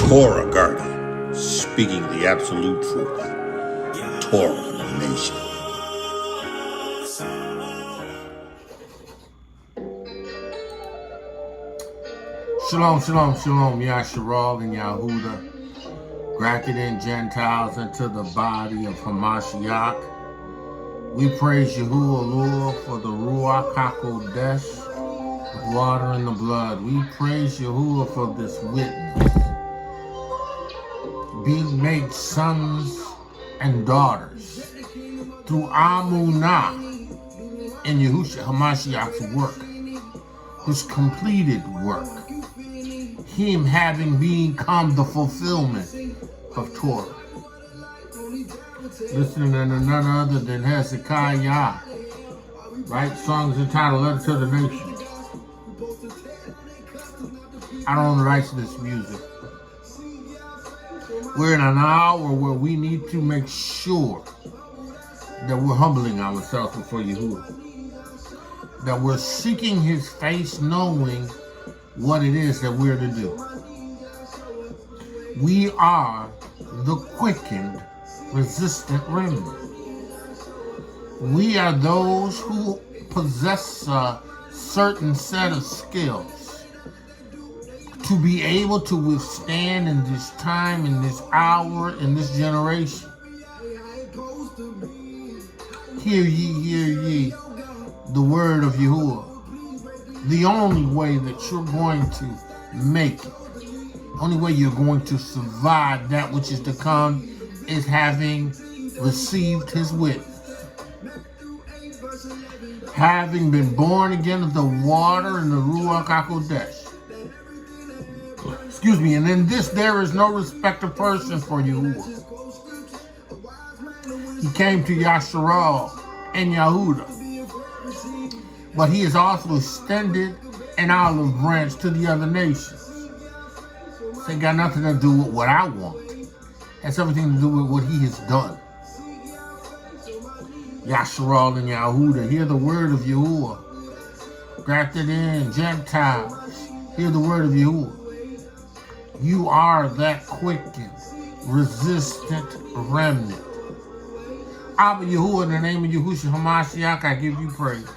Torah guardian, speaking the absolute truth. Torah nation. Shalom, shalom, shalom, Yasharal and Yahuda, grafted in Gentiles into the body of Mashiach. We praise Yahuwah for the Ruach HaKodesh, the water and the blood. We praise Yahuwah for this witness, being made sons and daughters through Amunah in Yahushua HaMashiach's work, his completed work, him having become the fulfillment of Torah. Listening to none other than Hezekiah, right? Songs entitled Letter to the Nation. I don't own the rights to this music. We're in an hour where we need to make sure that we're humbling ourselves before Yahuwah, that we're seeking his face, knowing what it is that we're to do. We are the quickened, resistant remnant. We are those who possess a certain set of skills to be able to withstand in this time, in this hour, in this generation. Hear ye the word of Yahuwah. The only way that you're going to make it, only way you're going to survive that which is to come, is having received his witness, having been born again of the water and the Ruach HaKodesh. Excuse me, and in this there is no respect of person for Yahuwah. He came to Yasharal and Yahuda, but he has also extended an olive branch to the other nations. It ain't got nothing to do with what I want. It has everything to do with what he has done. Yasharal and Yahuda, hear the word of Yahuwah. Grafted in Gentiles, hear the word of Yahuwah. You are that quickened, resistant remnant. Abba Yahuwah, in the name of Yahushua HaMashiach, I give you praise.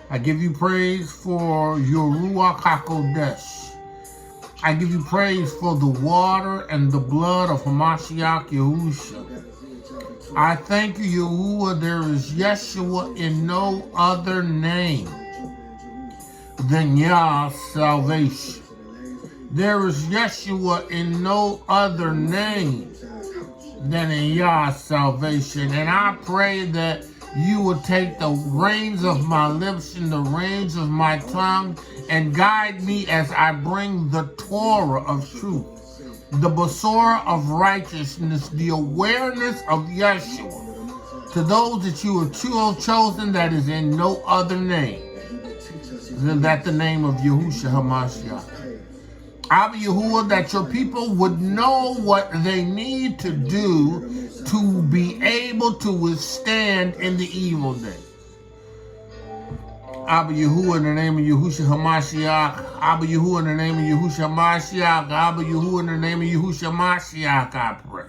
I give you praise for your Ruach HaKodesh. I give you praise for the water and the blood of Mashiach Yahushua. I thank you, Yahuwah, there is Yeshua in no other name than Yah salvation. There is Yeshua in no other name than in Yah salvation. And I pray that you will take the reins of my lips and the reins of my tongue and guide me as I bring the Torah of truth, the Basora of righteousness, the awareness of Yeshua to those that you have chosen, that is in no other name than that the name of Yahushua HaMashiach. Abba Yahuwah, that your people would know what they need to do to be able to withstand in the evil day. Abba Yahuwah, in the name of Yahushua HaMashiach. Abba Yahuwah, in the name of Yahushua HaMashiach. Abba Yahuwah, in the name of Yahushua HaMashiach, I pray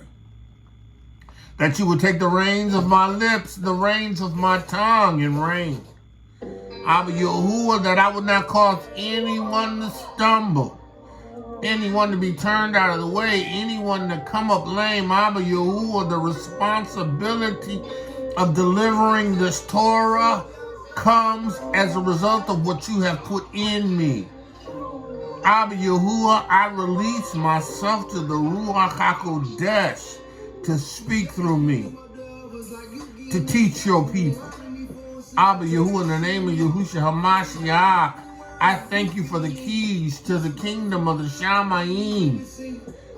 that you would take the reins of my lips, the reins of my tongue, and reign. Abba Yahuwah, that I would not cause anyone to stumble, anyone to be turned out of the way, anyone to come up lame. Abba Yahuwah, the responsibility of delivering this Torah comes as a result of what you have put in me. Abba Yahuwah, I release myself to the Ruach HaKodesh to speak through me, to teach your people. Abba Yahuwah, in the name of Yahushua HaMashiach, I thank you for the keys to the kingdom of the Shamayim.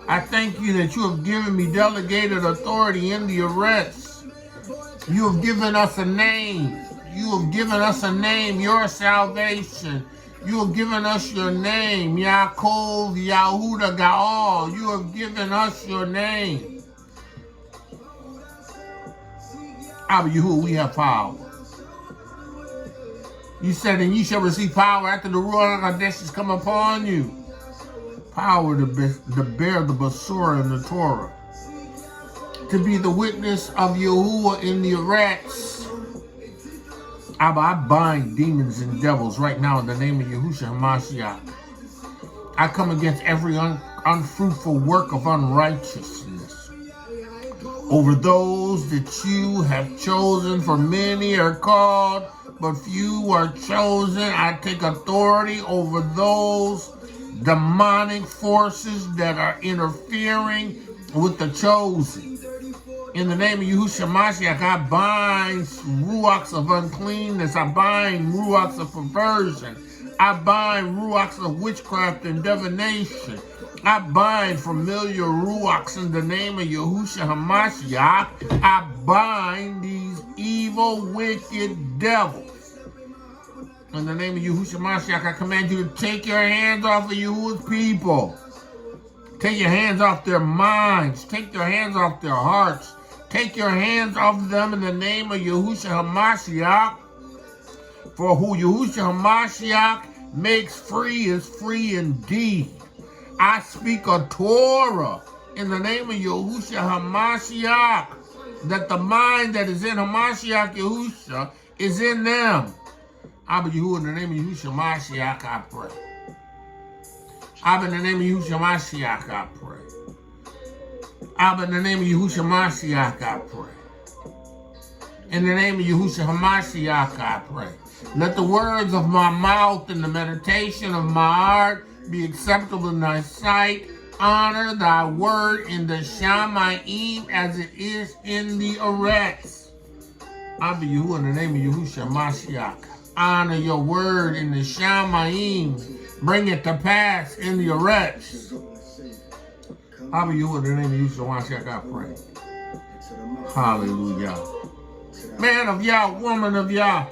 I thank you that you have given me delegated authority in the arrest. You have given us a name. You have given us a name, your salvation. You have given us your name, Yaakov, Yahuda, Gaal. You have given us your name. Abba Yahuwah, we have power. You said, and ye shall receive power after the Ruach HaKodesh has come upon you. Power to bear the Basura and the Torah. To be the witness of Yahuwah in the Eretz. Abba, I bind demons and devils right now in the name of Yahushua HaMashiach. I come against every unfruitful work of unrighteousness over those that you have chosen, for many are called, but few are chosen. I take authority over those demonic forces that are interfering with the chosen. In the name of Yahushua Mashiach, I bind ruachs of uncleanness. I bind ruachs of perversion. I bind ruachs of witchcraft and divination. I bind familiar ruachs in the name of Yahushua HaMashiach. I bind these evil, wicked devils. In the name of Yahushua Mashiach, I command you to take your hands off of Yahuwah's people. Take your hands off their minds. Take your hands off their hearts. Take your hands off of them in the name of Yahushua HaMashiach. For who Yahushua HaMashiach makes free is free indeed. I speak a Torah in the name of Yahushua HaMashiach, that the mind that is in HaMashiach Yahushua is in them. Abba Yahuwah, in the name of Yahushua HaMashiach, I pray. Abba, in the name of Yahushua HaMashiach, I pray. Abba, in the name of Yahushua HaMashiach, I pray. In the name of Yahushua HaMashiach, I pray. Let the words of my mouth and the meditation of my heart be acceptable in thy sight. Honor thy word in the Shamayim as it is in the Eretz. Abba Yahuwah, in the name of Yahushua HaMashiach, honor your word in the Shamayim. Bring it to pass in the Eretz. Abba Yahuwah, in the name of Yahushua HaMashiach, I pray. Hallelujah. Man of Yah, woman of Yah.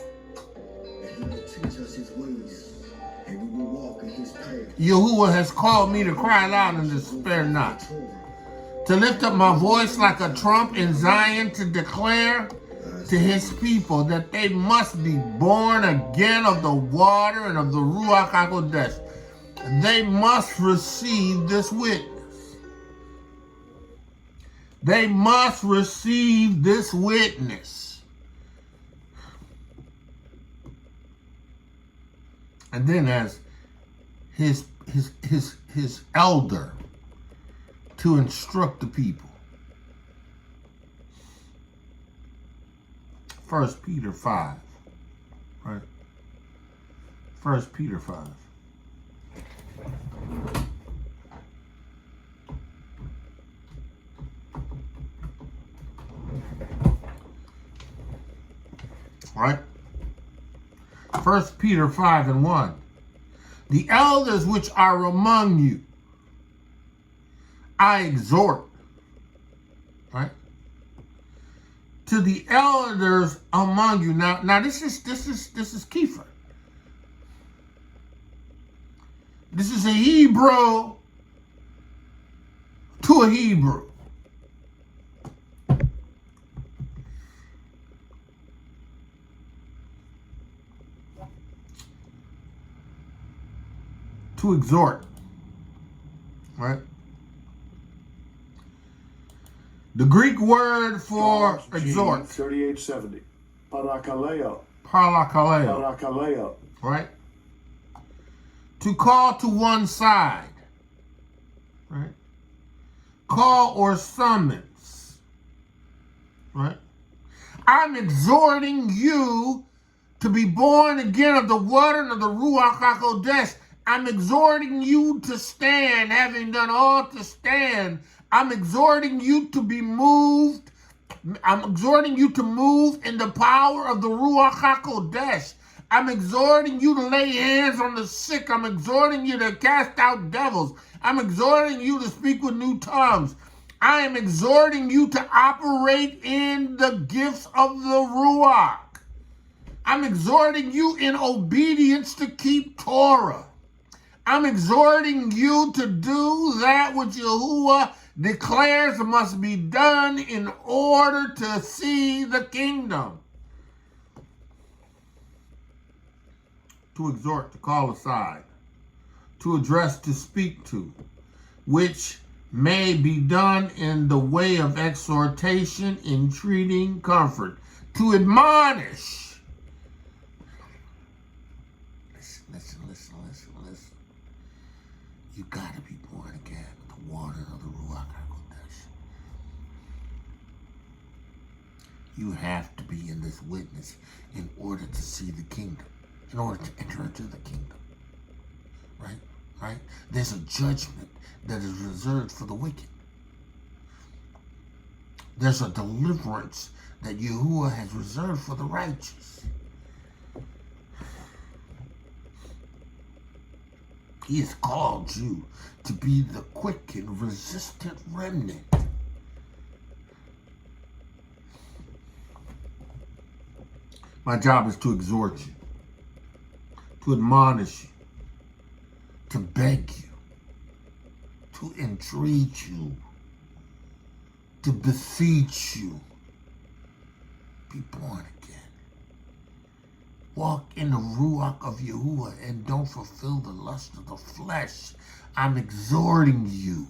Yahuwah has called me to cry loud and to spare not. To lift up my voice like a trump in Zion, to declare to his people that they must be born again of the water and of the Ruach HaKodesh. They must receive this witness. They must receive this witness. And then as his elder to instruct the people. 1 Peter 5, right? 1 Peter 5. Right? 1 Peter 5 and 1. The elders which are among you, I exhort, right? To the elders among you. Now this is KEPHA. This is a Hebrew to a Hebrew. To exhort, right? The Greek word for exhort. 3870. Parakaleo. Parakaleo. Right? To call to one side. Right? Call or summons. Right? I'm exhorting you to be born again of the water and of the Ruach HaKodesh. I'm exhorting you to stand, having done all to stand. I'm exhorting you to be moved. I'm exhorting you to move in the power of the Ruach HaKodesh. I'm exhorting you to lay hands on the sick. I'm exhorting you to cast out devils. I'm exhorting you to speak with new tongues. I am exhorting you to operate in the gifts of the Ruach. I'm exhorting you in obedience to keep Torah. I'm exhorting you to do that which Yahuwah declares must be done in order to see the kingdom. to exhort, to call aside, to address, to speak to, which may be done in the way of exhortation, entreating, comfort, to admonish. Listen. You gotta be born again with the water of the Ruach HaKodesh. You have to be in this witness in order to see the kingdom, in order to enter into the kingdom. Right? There's a judgment that is reserved for the wicked. There's a deliverance that Yahuwah has reserved for the righteous. He has called you to be the Quicken, resistant remnant. My job is to exhort you, to admonish you, to beg you, to entreat you, to beseech you. Be born again. Walk in the Ruach of Yahuwah and don't fulfill the lust of the flesh. I'm exhorting you.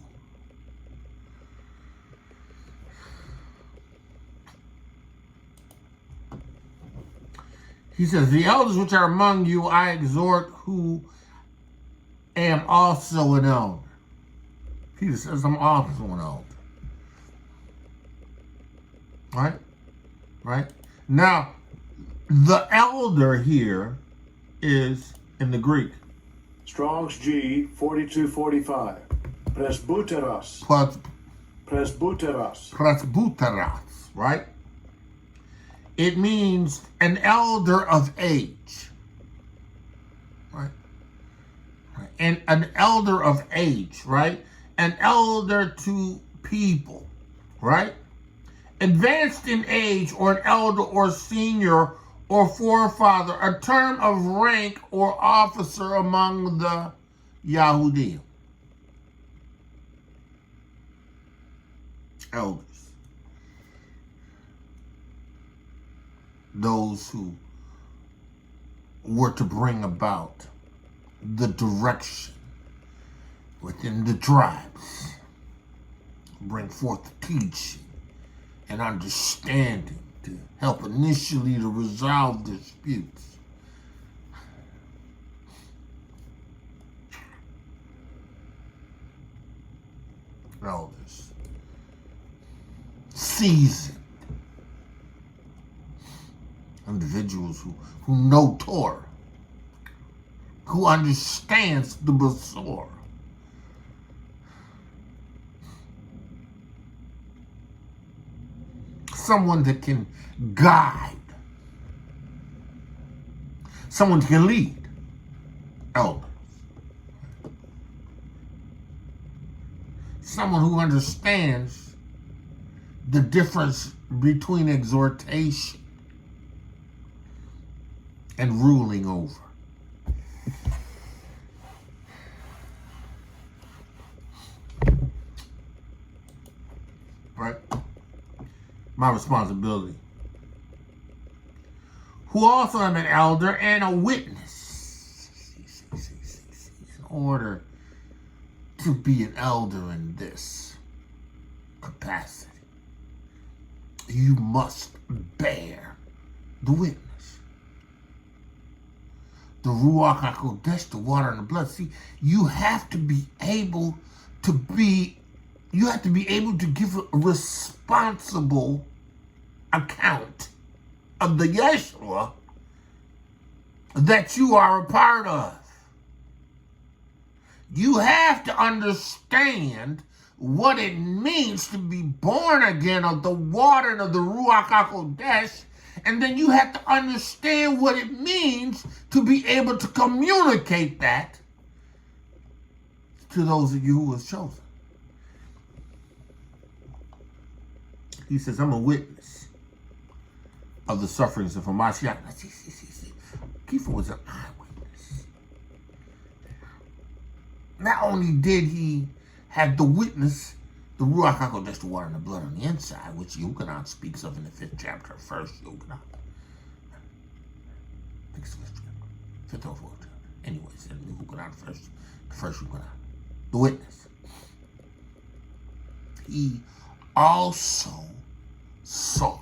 He says, the elders which are among you, I exhort, who am also an elder. Peter says, I'm also an elder. Right? Now, the elder here is in the Greek. Strong's G 4245. Presbyteros. Presbyteros, right? It means an elder of age. Right? And an elder of age, right? An elder to people, right? Advanced in age, or an elder or senior or forefather, a term of rank or officer among the Yahudim. Elders. Those who were to bring about the direction within the tribes, bring forth teaching and understanding to help initially to resolve disputes. Elders, seasoned individuals who know Torah, who understands the Basor. Someone that can guide. Someone that can lead. Elders. Someone who understands the difference between exhortation and ruling over. Right? My responsibility. Who also am an elder and a witness. In order to be an elder in this capacity, you must bear the witness. The Ruach HaKodesh, the water and the blood. See, you have to be able to give a responsible account of the Yeshua that you are a part of. You have to understand what it means to be born again of the water and of the Ruach HaKodesh, and then you have to understand what it means to be able to communicate that to those of you who are chosen. He says, I'm a witness of the sufferings of Mashiach. See. KEPHA was an eyewitness. Not only did he have the witness, the Ruach HaKodesh, the water and the blood on the inside, which Yochanan speaks of in the 5th chapter, 1st Yochanan. fifth or fourth. Anyways, who got out first? The first who got out. The witness. He also saw.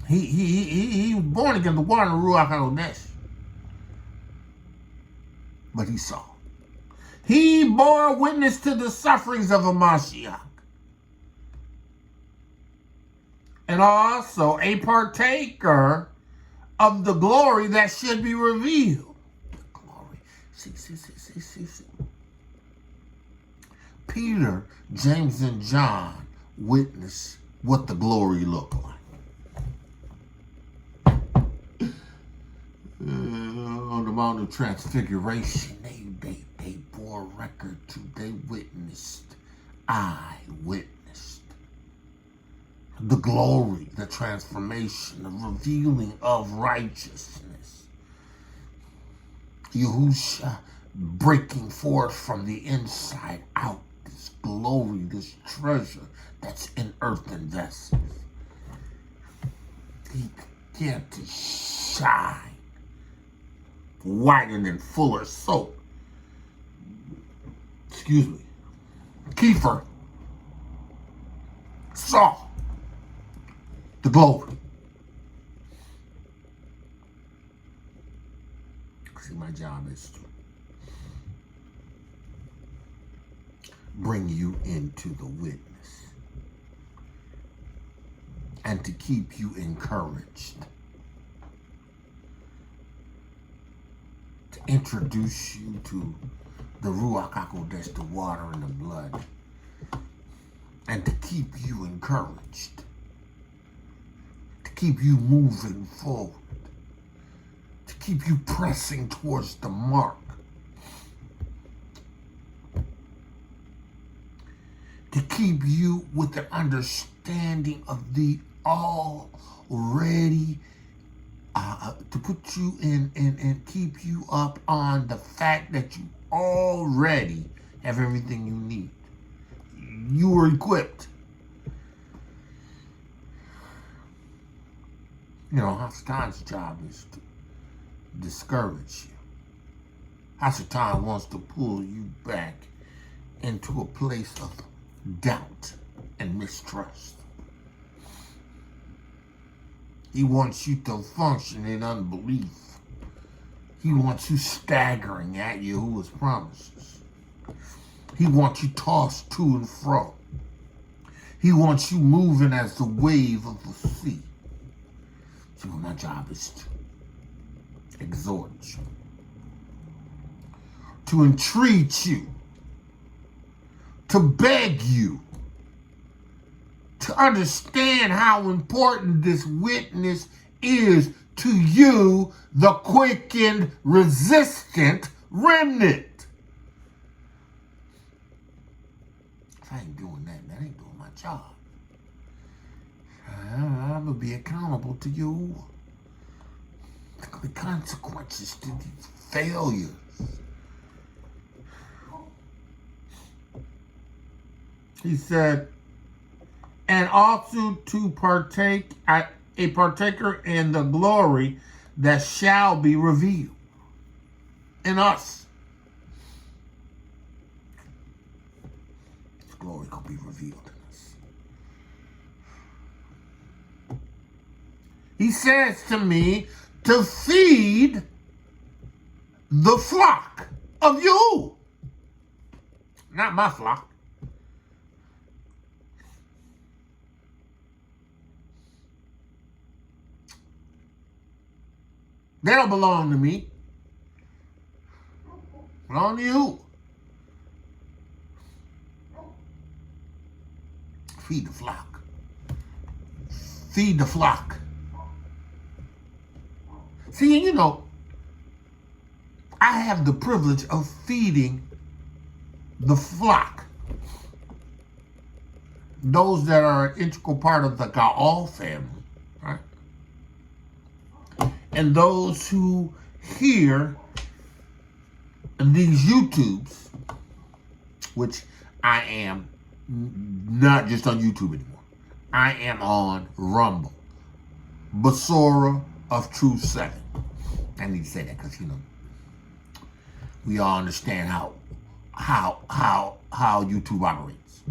He was born again, the water and the Ruach HaKodesh. But he saw. He bore witness to the sufferings of a Mashiach. And also a partaker of the glory that should be revealed. The glory. See. Peter, James, and John witnessed what the glory looked like. On the Mount of Transfiguration, they bore record to, they witnessed, I witnessed the glory, the transformation, the revealing of righteousness. Yahusha breaking forth from the inside out, this glory, this treasure that's in earthen vessels. He began to shine whiter than fuller soap. Excuse me. KEPHA saw the glory. See, my job is to bring you into the witness and to keep you encouraged, to introduce you to the Ruach HaKodesh, the water and the blood, and to keep you encouraged, to keep you moving forward, to keep you pressing towards the mark, to keep you with an understanding of the already, to put you in and keep you up on the fact that you already have everything you need. You are equipped. You know, Hasatan's job is to discourage you. Hasatan wants to pull you back into a place of doubt and mistrust. He wants you to function in unbelief. He wants you staggering at Yahuwah's promises. He wants you tossed to and fro. He wants you moving as the wave of the sea. So my job is to exhort you, to entreat you, to beg you, to understand how important this witness is to you, the quickened, resistant remnant. If I ain't doing that, I ain't doing my job. I'm going to be accountable to you. The consequences to these failures. He said, and also to partake, a partaker in the glory that shall be revealed in us. This glory could be revealed in us. He says to me to feed the flock of you. Not my flock. They don't belong to me. Belong to you. Feed the flock. Feed the flock. See, you know, I have the privilege of feeding the flock. Those that are an integral part of the Gaal family, right? And those who hear these YouTubes, which I am not just on YouTube anymore. I am on Rumble, Basora of Truth 7. I need to say that because, we all understand how YouTube operates.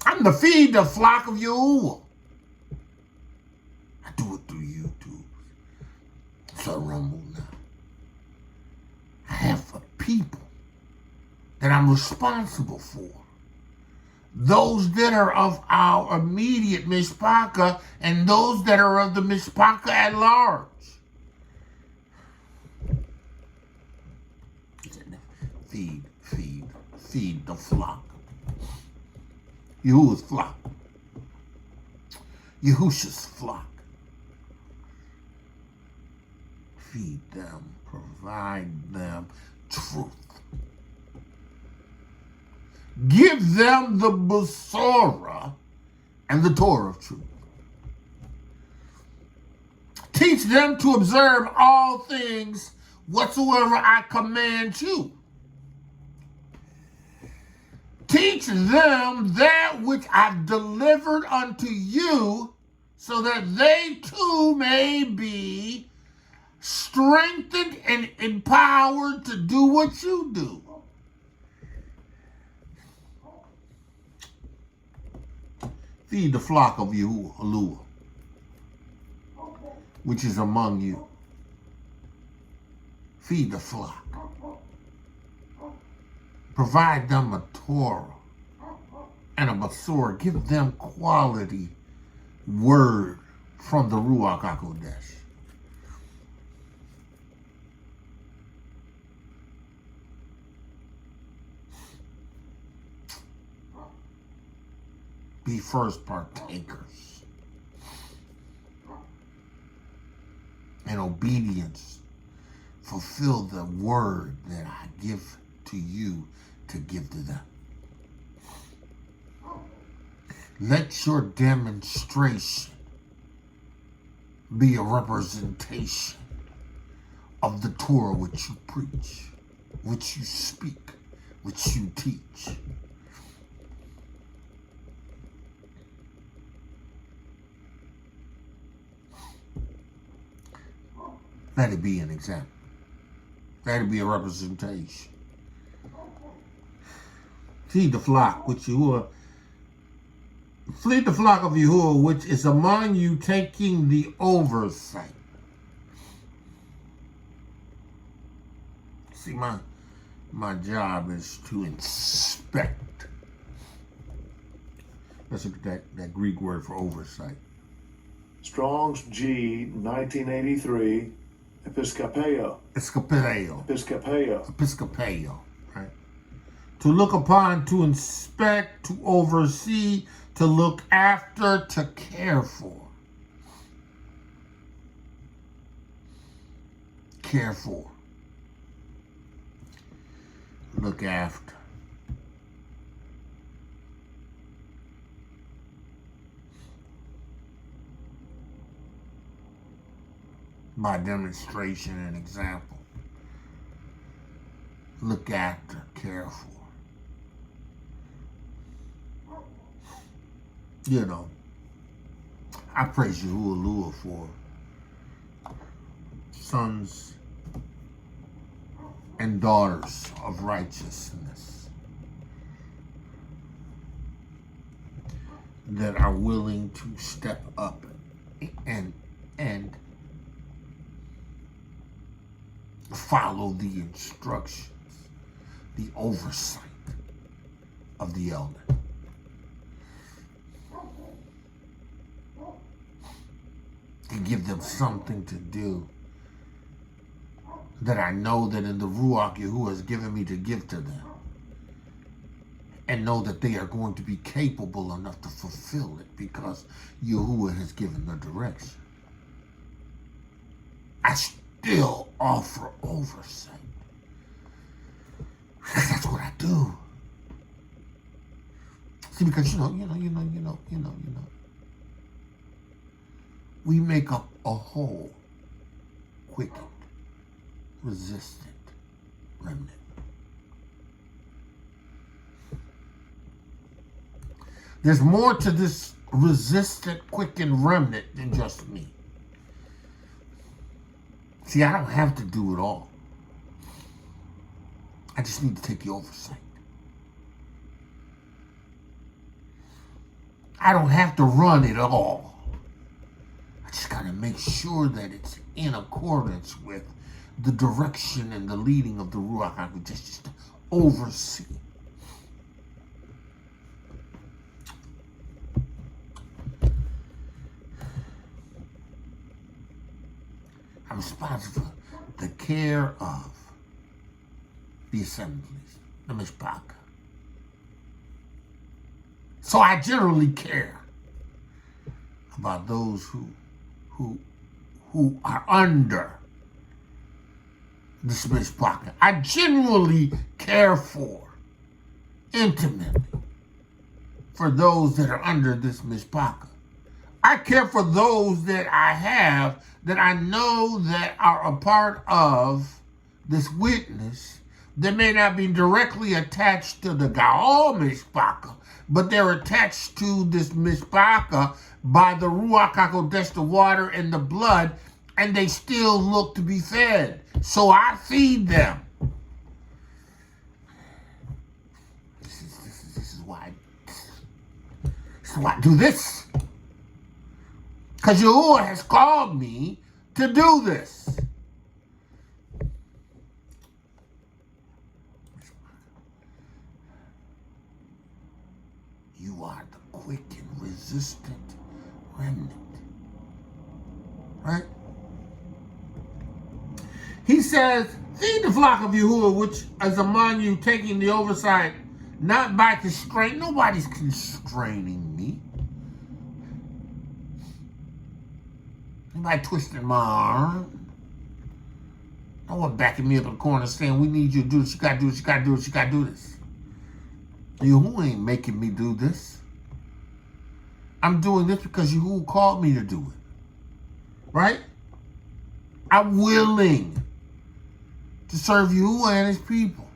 I'm to feed the flock of Yahuwah. I do it through YouTube. It's a rumble now. I have a people that I'm responsible for. Those that are of our immediate mishpachah and those that are of the mishpachah at large. Feed the flock. Yahuwah's flock. Yahusha's flock. Feed them, provide them truth. Give them the Basora and the Torah of truth. Teach them to observe all things whatsoever I command you. Teach them that which I've delivered unto you, so that they too may be strengthened and empowered to do what you do. Feed the flock of Yahuwah, which is among you. Feed the flock. Provide them a Torah and a Basora. Give them quality word from the Ruach HaKodesh. Be first partakers. In obedience, fulfill the word that I give to you to give to them. Let your demonstration be a representation of the Torah which you preach, which you speak, which you teach. Let it be an example. Let it be a representation. Feed the flock which Yahuwah. Feed the flock of Yahuwah which is among you, taking the oversight. See, my job is to inspect. Let's look at that Greek word for oversight. Strong's G 1983. Episkopeo. Episkopeo, right? To look upon, to inspect, to oversee, to look after, to care for. Care for. Look after. By demonstration and example. Look after, care for. I praise Yahuwah for sons and daughters of righteousness that are willing to step up and follow the instructions, the oversight of the elder. And give them something to do that I know that in the Ruach Yahuwah has given me to give to them. And know that they are going to be capable enough to fulfill it because Yahuwah has given the direction. I still offer oversight. Because that's what I do. See, because we make up a whole Quicken, Resistant, Remnant. There's more to this resistant, quicken remnant than just me. See, I don't have to do it all. I just need to take the oversight. I don't have to run it all. I just got to make sure that it's in accordance with the direction and the leading of the Ruach HaKodesh, just to oversee. I'm responsible for the care of the assemblies, the Mishpach. So I generally care about those who are under this Mishpach. I genuinely care for, intimately, for those that are under this Mishpach. I care for those that I have, that I know that are a part of this witness, that may not be directly attached to the Gaal Mishpach, but they're attached to this Mishpach by the Ruach HaKodesh, the water and the blood, and they still look to be fed. So I feed them. This is why I do this. Because Yahuwah has called me to do this. You are the quick and resistant remnant. Right? He says, feed the flock of Yahuwah, which is among you, taking the oversight, not by constraint. Nobody's constraining me. Nobody twisting my arm. No one backing me up in the corner saying, we need you to do this, you gotta do this, you gotta do this, you gotta do this. Yahuwah ain't making me do this. I'm doing this because Yahuwah called me to do it. Right? I'm willing to serve Yahuwah and his people.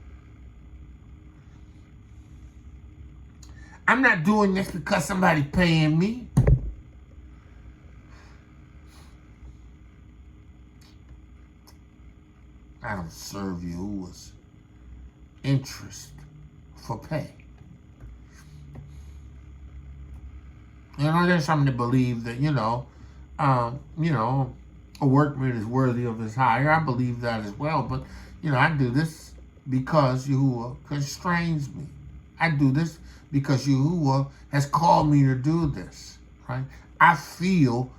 I'm not doing this because somebody's paying me. I don't serve Yahuwah's interest for pay. You know, there's something to believe that, a workman is worthy of his hire. I believe that as well. But, I do this because Yahuwah constrains me. I do this because Yahuwah has called me to do this, right? I feel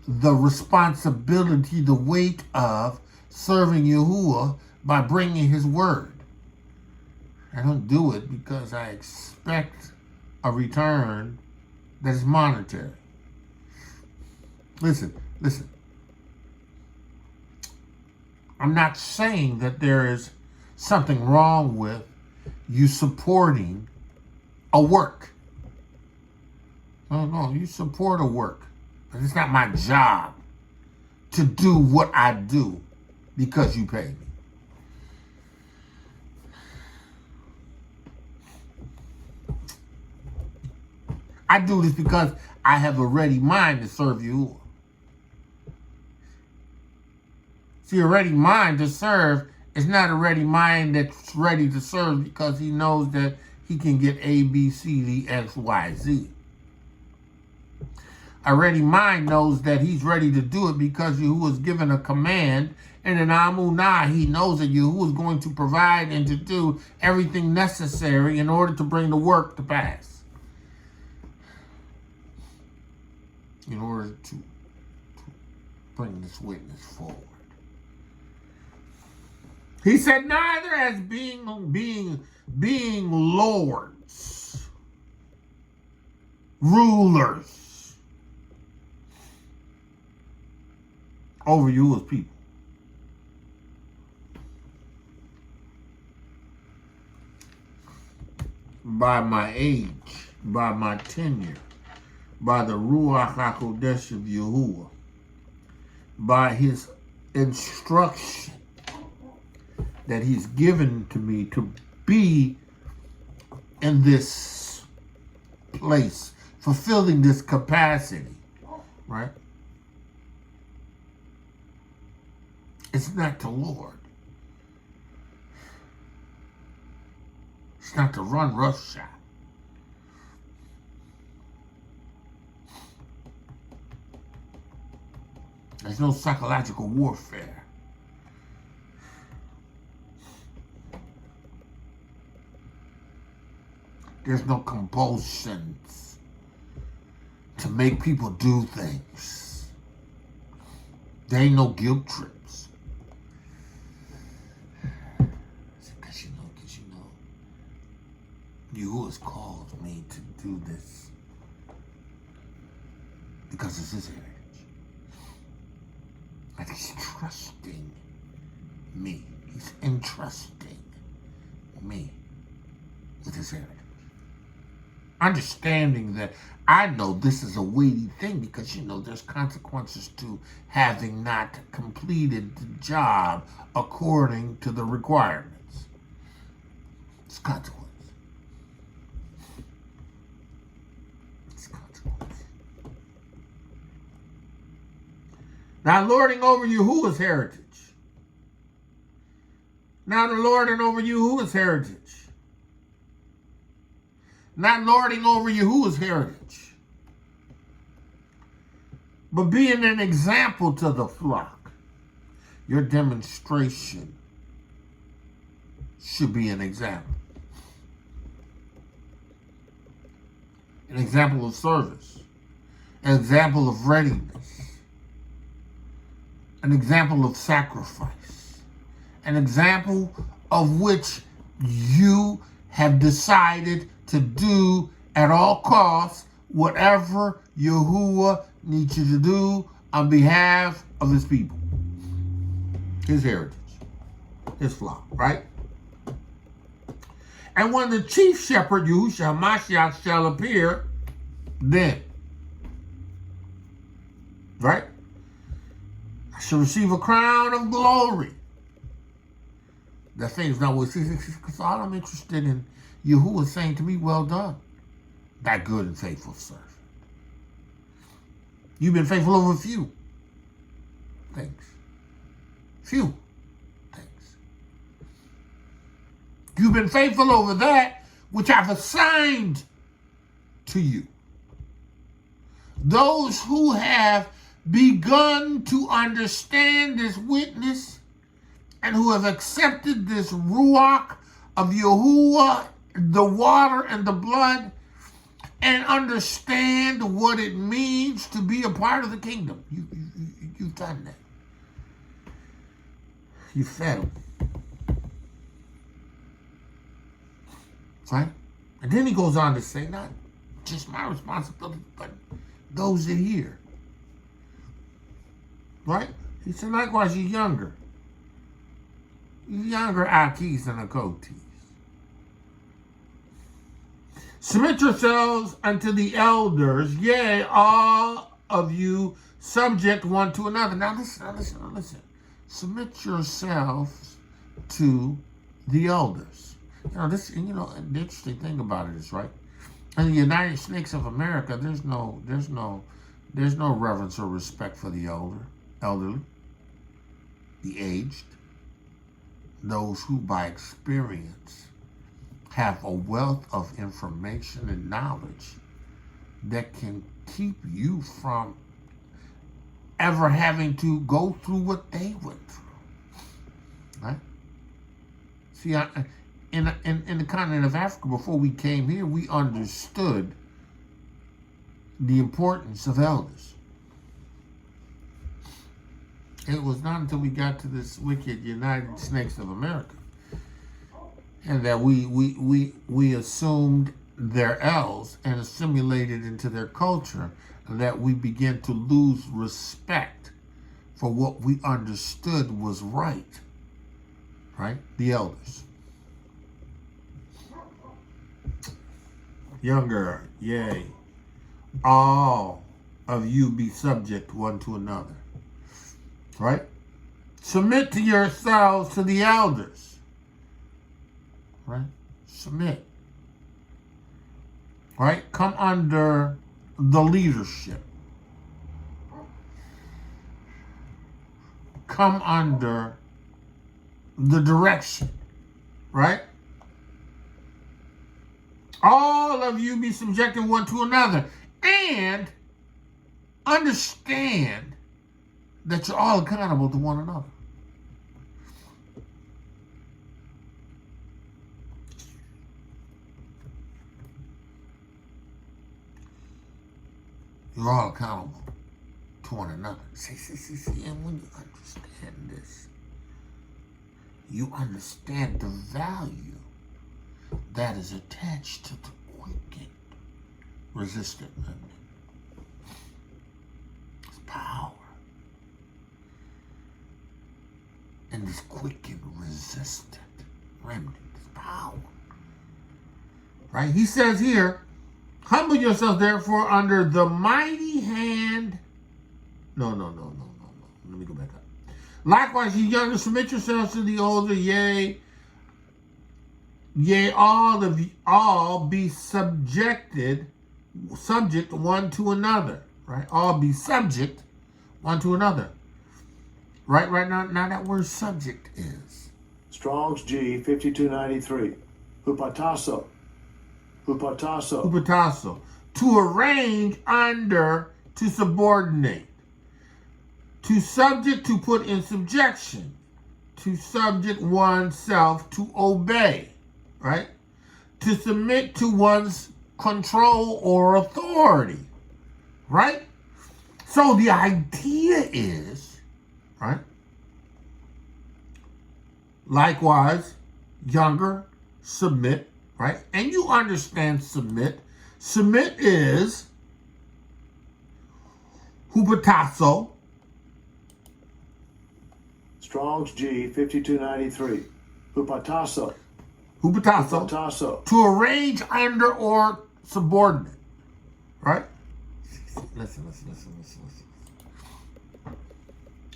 the responsibility, the weight of serving Yahuwah by bringing his word. I don't do it because I expect a return that is monetary. Listen. I'm not saying that there is something wrong with you supporting a work. No, you support a work. But it's not my job to do what I do because you pay me. I do this because I have a ready mind to serve you. See, a ready mind to serve is not a ready mind that's ready to serve because he knows that he can get A, B, C, D, X, Y, Z. A ready mind knows that he's ready to do it because Yahuwah is given a command, and in Amunah, he knows that Yahuwah is going to provide and to do everything necessary in order to bring the work to pass. In order to bring this witness forward. He said, neither as being lords, rulers over you as people. By my age, by my tenure, by the Ruach HaKodesh of Yahuwah, by his instruction that he's given to me to be in this place, fulfilling this capacity, right? It's not the Lord. It's not to run roughshod. There's no psychological warfare. There's no compulsions to make people do things. There ain't no guilt trips. Because you know, Yahuwah has called me to do this. Because it's his heritage. Like he's trusting me. He's entrusting me with his heritage. Understanding that I know this is a weighty thing because, there's consequences to having not completed the job according to the requirements. It's consequence. It's consequence. Now, lording over you, who is heritage? Now, the lording over you, who is heritage? Not lording over you, who is heritage? But being an example to the flock. Your demonstration should be an example. An example of service. An example of readiness. An example of sacrifice. An example of which you have decided to do at all costs whatever Yahuwah needs you to do on behalf of his people. His heritage. His flock, right? And when the chief shepherd, Yahushua Mashiach, shall appear, then, right? I shall receive a crown of glory. That thing's not what because all I'm interested in, Yahuwah saying to me, well done, thy good and faithful servant. You've been faithful over few things. Few things. You've been faithful over that which I've assigned to you. Those who have begun to understand this witness and who have accepted this ruach of Yahuwah, the water and the blood, and understand what it means to be a part of the kingdom. You've done that. You fed them. Right? And then he goes on to say, not just my responsibility, but those that hear. Right? He said, likewise, you younger. You younger Akis and Akotis. Submit yourselves unto the elders, yea, all of you subject one to another. Now listen. Submit yourselves to the elders. The interesting thing about it is, right? In the United Snakes of America, there's no reverence or respect for the elderly, the aged, those who by experience have a wealth of information and knowledge that can keep you from ever having to go through what they went through. Right? See, in the continent of Africa, before we came here, we understood the importance of elders. It was not until we got to this wicked United Snakes of America and that we assumed their L's and assimilated into their culture that we began to lose respect for what we understood was right. Right? The elders. Younger, yea, all of you be subject one to another. Right? Submit to yourselves to the elders. Right? Submit. right? Come under the leadership. Come under the direction, right? All of you be subjected one to another, and understand that you're all accountable to one another. You're all accountable to one another. See, and when you understand this, you understand the value that is attached to the Quicken, resistant remnant. It's power. And this Quicken, resistant remnant is power. Right? He says here, humble yourself, therefore, under the mighty hand. No. Let me go back up. Likewise, ye younger, submit yourselves to the older, yea, all be subject one to another. Right? All be subject one to another. Right now that word subject is Strong's G 5293. Hupatasso. Hupatasso. To arrange under, to subordinate. To subject, to put in subjection. To subject oneself, to obey. Right? To submit to one's control or authority. Right? So the idea is, right? Likewise, younger, submit, right? And you understand submit. Submit is hupatasso. Strong's G 5293. Hupatasso. To arrange under or subordinate. Right? Listen.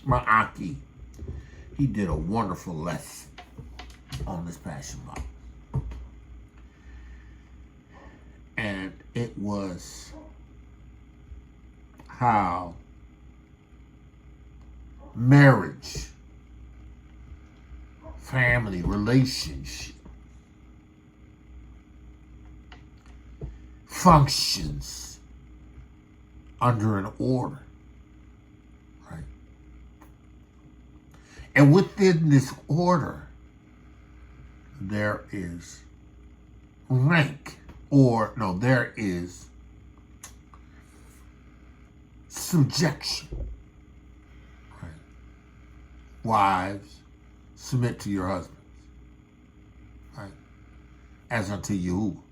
My Aki, he did a wonderful lesson on this passion Bible. And it was how marriage, family, relationship functions under an order, right? And within this order, there is rank, there is subjection, right? Wives, submit to your husbands, right? As unto you,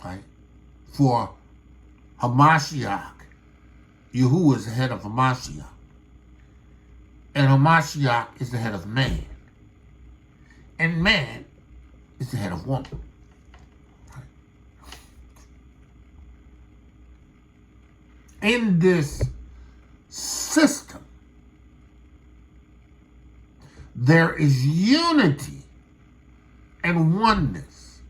right? For Mashiach, Yahuwah is the head of Mashiach, and Mashiach is the head of man, and man is the head of woman. Right? In this system, there is unity and oneness,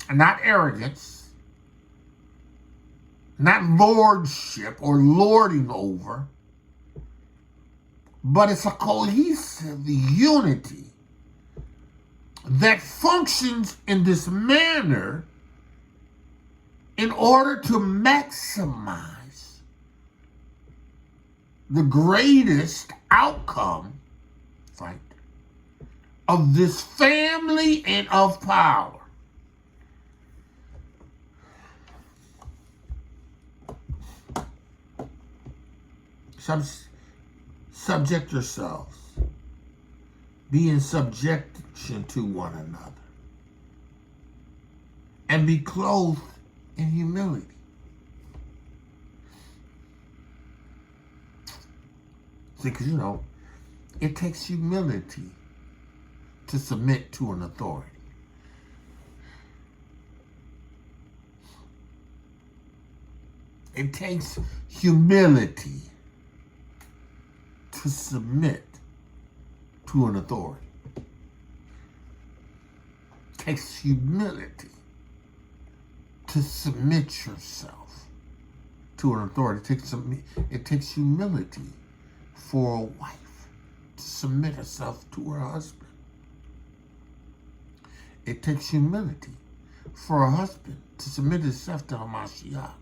and not arrogance, not lordship or lording over, but it's a cohesive unity that functions in this manner in order to maximize the greatest outcome, right, of this family and of power. Subject yourselves. Be in subjection to one another. And be clothed in humility. See, because, it takes humility to submit to an authority. It takes humility to submit to an authority. takes humility to submit yourself to an authority. It takes humility for a wife to submit herself to her husband. It takes humility for a husband to submit himself to a Mashiach.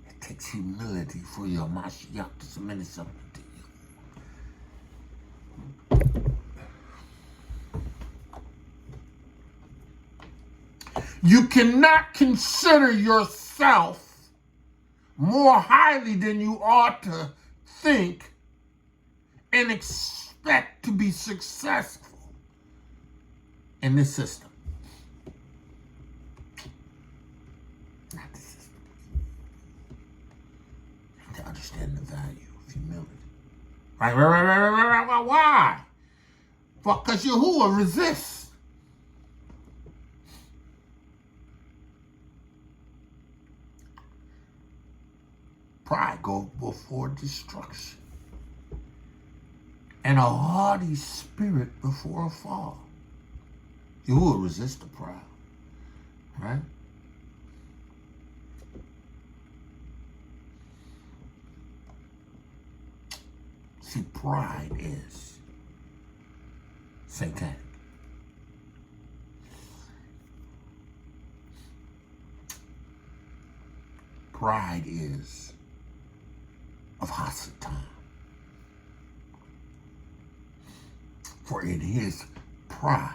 It takes humility for your Mashiach to submit himself to you. You cannot consider yourself more highly than you ought to think and expect to be successful in this system. Not the system. You have to understand the value of humility. Right. Why? Because Yahuwah resists. Pride goes before destruction, and a haughty spirit before a fall. Yahuwah resists the proud, right? See, pride is satanic. Pride is of Hasatan. For in his pride,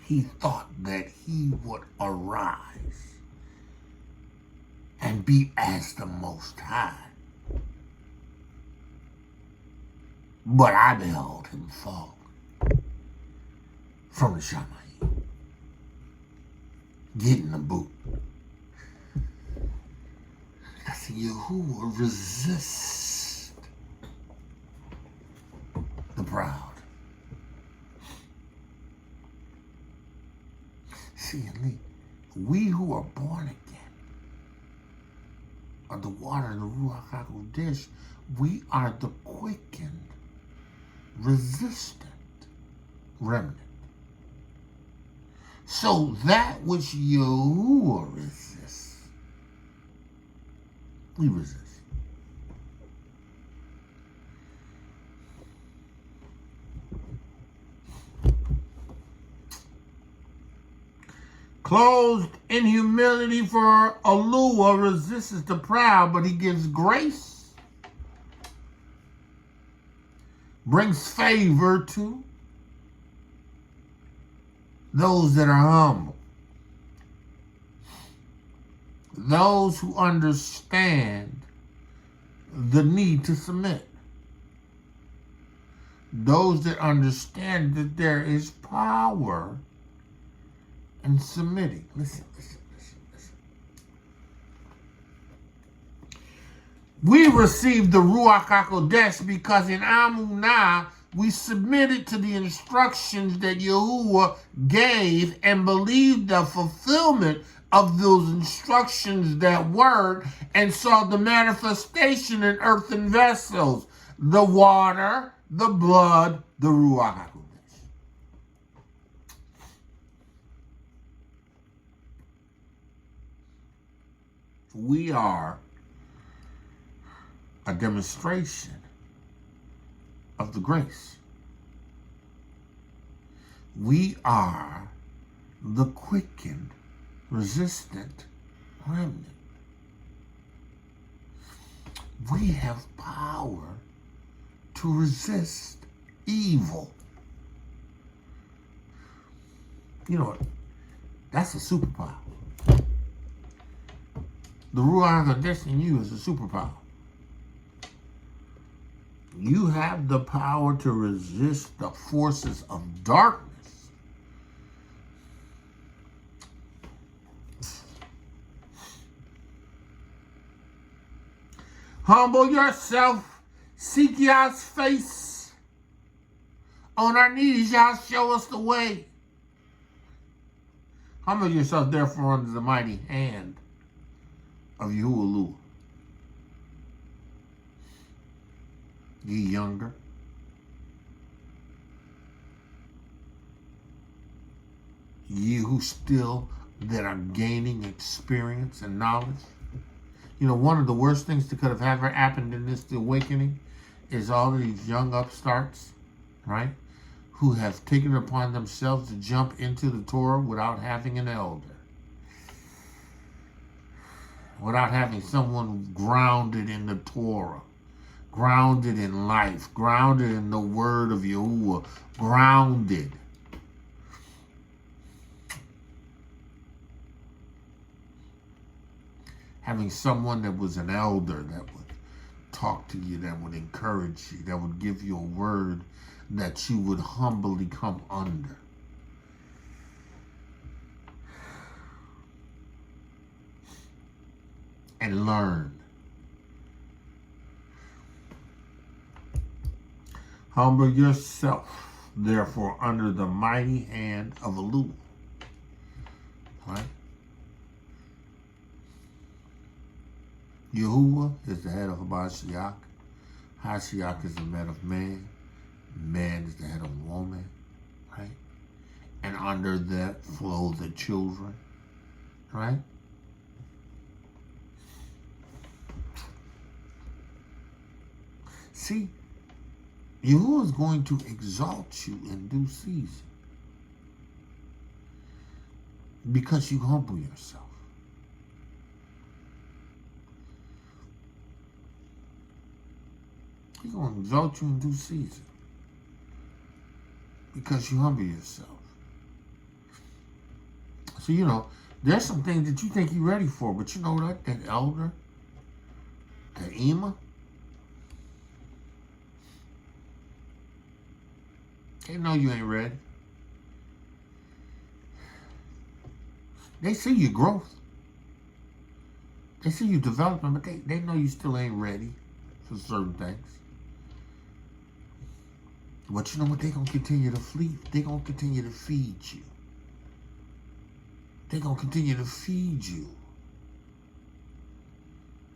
he thought that he would arise and be as the Most High. But I beheld him fall from the Shamayim, getting the boot. Yahuwah resists the proud. See, we who are born again are the water and the Ruach HaKodesh. We are the quickened, resistant remnant. So that which Yahuwah resists, we resist. Clothed in humility for Elohiym resists the proud, but he gives grace, brings favor to those that are humble. Those who understand the need to submit. Those that understand that there is power in submitting. Listen. We received the Ruach HaKodesh because in Amunah we submitted to the instructions that Yahuwah gave and believed the fulfillment of those instructions, that word, and saw the manifestation in earthen vessels, the water, the blood, the Ruach HaKodesh. We are a demonstration of the grace. We are the quickened, resistant remnant. We have power to resist evil. You know what? That's a superpower. The Ruach HaKodesh in you is a superpower. You have the power to resist the forces of darkness. Humble yourself, seek Yah's face. On our knees, Yah show us the way. Humble yourself, therefore, under the mighty hand of Yahuwah. Ye younger, You who still that are gaining experience and knowledge. You know, one of the worst things that could have ever happened in this awakening is all of these young upstarts, right, who have taken it upon themselves to jump into the Torah without having an elder, without having someone grounded in the Torah, grounded in life, grounded in the word of Yahuwah, grounded. Having someone that was an elder that would talk to you, that would encourage you, that would give you a word that you would humbly come under. And learn. Humble yourself, therefore, under the mighty hand of Elohiym. Right? Yahuwah is the head of Mashiach. Mashiach is the head of man. Man is the head of woman. Right? And under that flow the children. Right? See, Yahuwah is going to exalt you in due season. Because you humble yourself. He's going to exalt you in due season. Because you humble yourself. So, you know, there's some things that you think you're ready for, but you know what? That elder, that Ema, they know you ain't ready. They see your growth. They see you developing, but they know you still ain't ready for certain things. But you know what? They're going to continue to feed. They're going to continue to feed you. They're going to continue to feed you.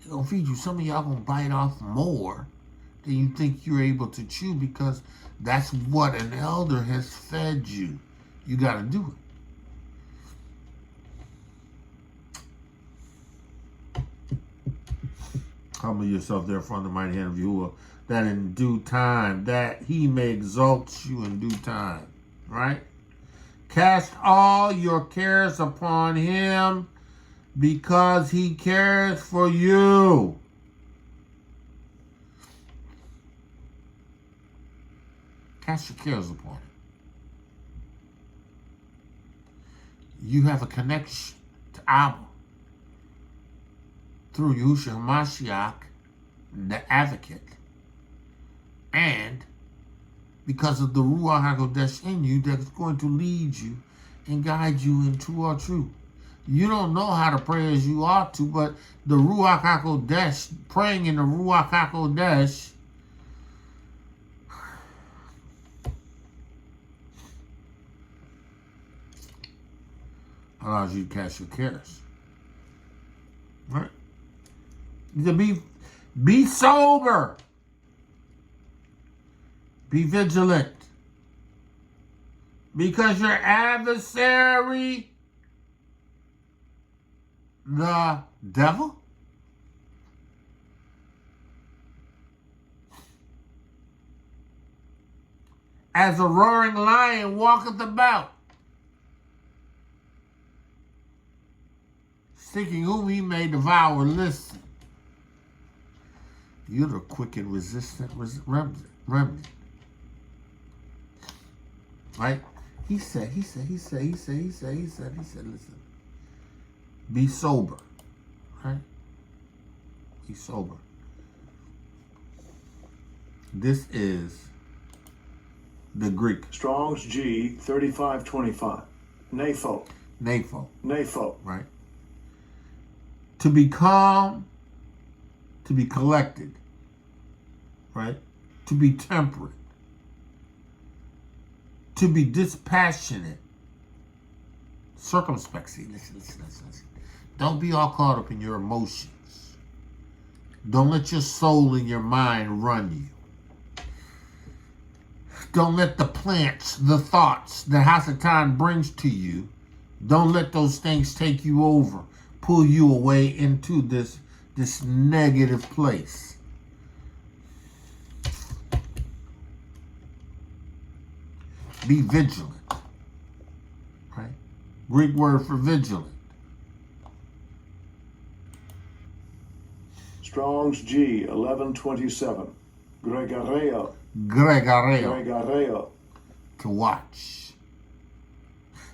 They're going to feed you. Some of y'all going to bite off more than you think you're able to chew because that's what an elder has fed you. You got to do it. Humble yourself therefore in the mighty hand of Yahuwah, that in due time, that he may exalt you in due time. Right? Cast all your cares upon him because he cares for you. Cast your cares upon him. You have a connection to Abba through Yahushua Mashiach, the advocate, and because of the Ruach HaKodesh in you that's going to lead you and guide you into our truth. You don't know how to pray as you ought to, but the Ruach HaKodesh, praying in the Ruach HaKodesh, allows you to cast your cares. Right? To be sober. Be vigilant. Because your adversary, the devil, as a roaring lion walketh about, seeking whom he may devour. Listen, you're the quicken, resistant remnant. Right? He said, listen, be sober. Right? Be sober. This is the Greek. Strong's G 3525. Napho. Right? To be calm, to be collected, right? To be temperate, to be dispassionate, circumspectly. Listen. Don't be all caught up in your emotions. Don't let your soul and your mind run you. Don't let the plants, the thoughts that Hasatan brings to you Don't let those things take you over, pull you away into this negative place. Be vigilant. Right? Greek word for vigilant. Strong's G 1127. Gregareo. Gregareo. To watch.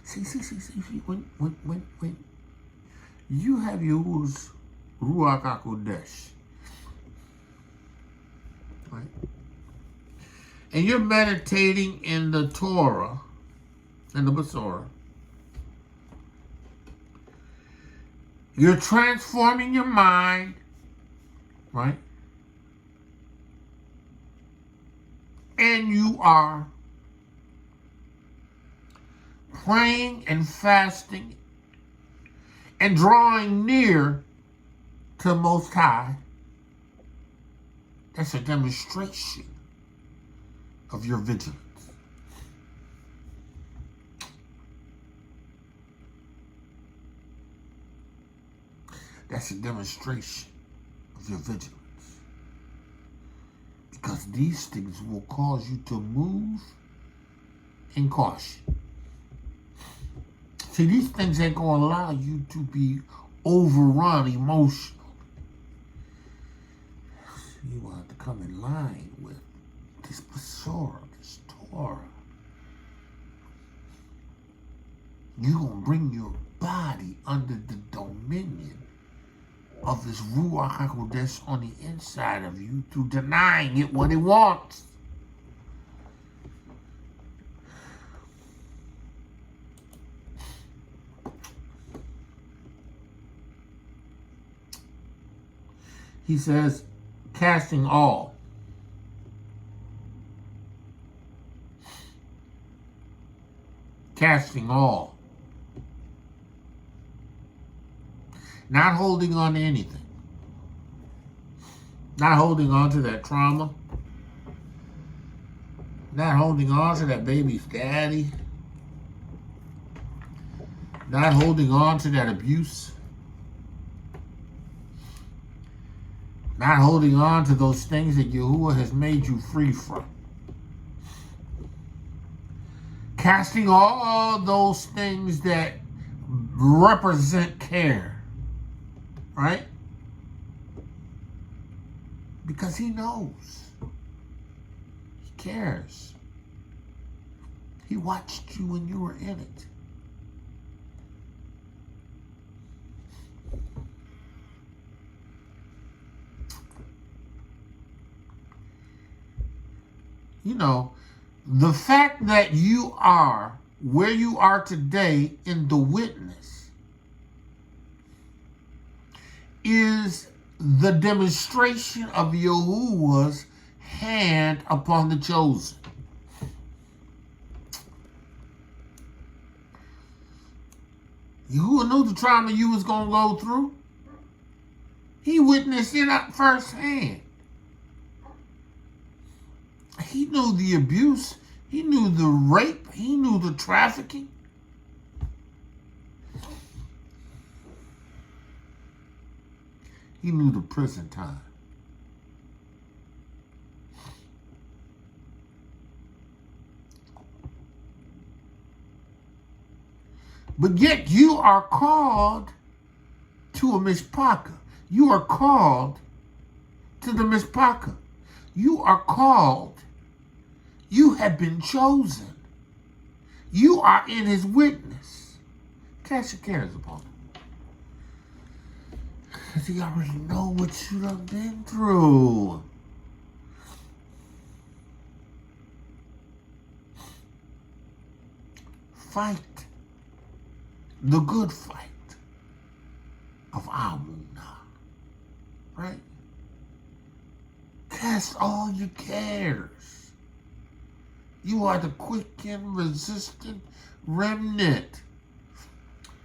See. When you have used Ruach HaKodesh, right? And you're meditating in the Torah and the Besorah, you're transforming your mind, right? And you are praying and fasting and drawing near to Most High. That's a demonstration of your vigilance. That's a demonstration of your vigilance. Because these things will cause you to move in caution. See, these things ain't going to allow you to be overrun emotionally. You want to come in line with this Besorah, this Torah. You're going to bring your body under the dominion of this Ruach HaKodesh on the inside of you through denying it what it wants. He says, casting all. Casting all. Not holding on to anything. Not holding on to that trauma. Not holding on to that baby's daddy. Not holding on to that abuse. Not holding on to those things that Yahuwah has made you free from. Casting all those things that represent care. Right? Because he knows. He cares. He watched you when you were in it. You know, the fact that you are where you are today in the witness is the demonstration of Yahuwah's hand upon the chosen. Yahuwah knew the trauma you was going to go through. He witnessed it up firsthand. He knew the abuse. He knew the rape. He knew the trafficking. He knew the prison time. But yet you are called to a mishpachah. You are called to the mishpachah. You are called. You have been chosen. You are in his witness. Cast your cares upon him. Because he already know what you done been through. Fight the good fight of Amunah. Right? Cast all your cares. You are the Quicken, resistant remnant.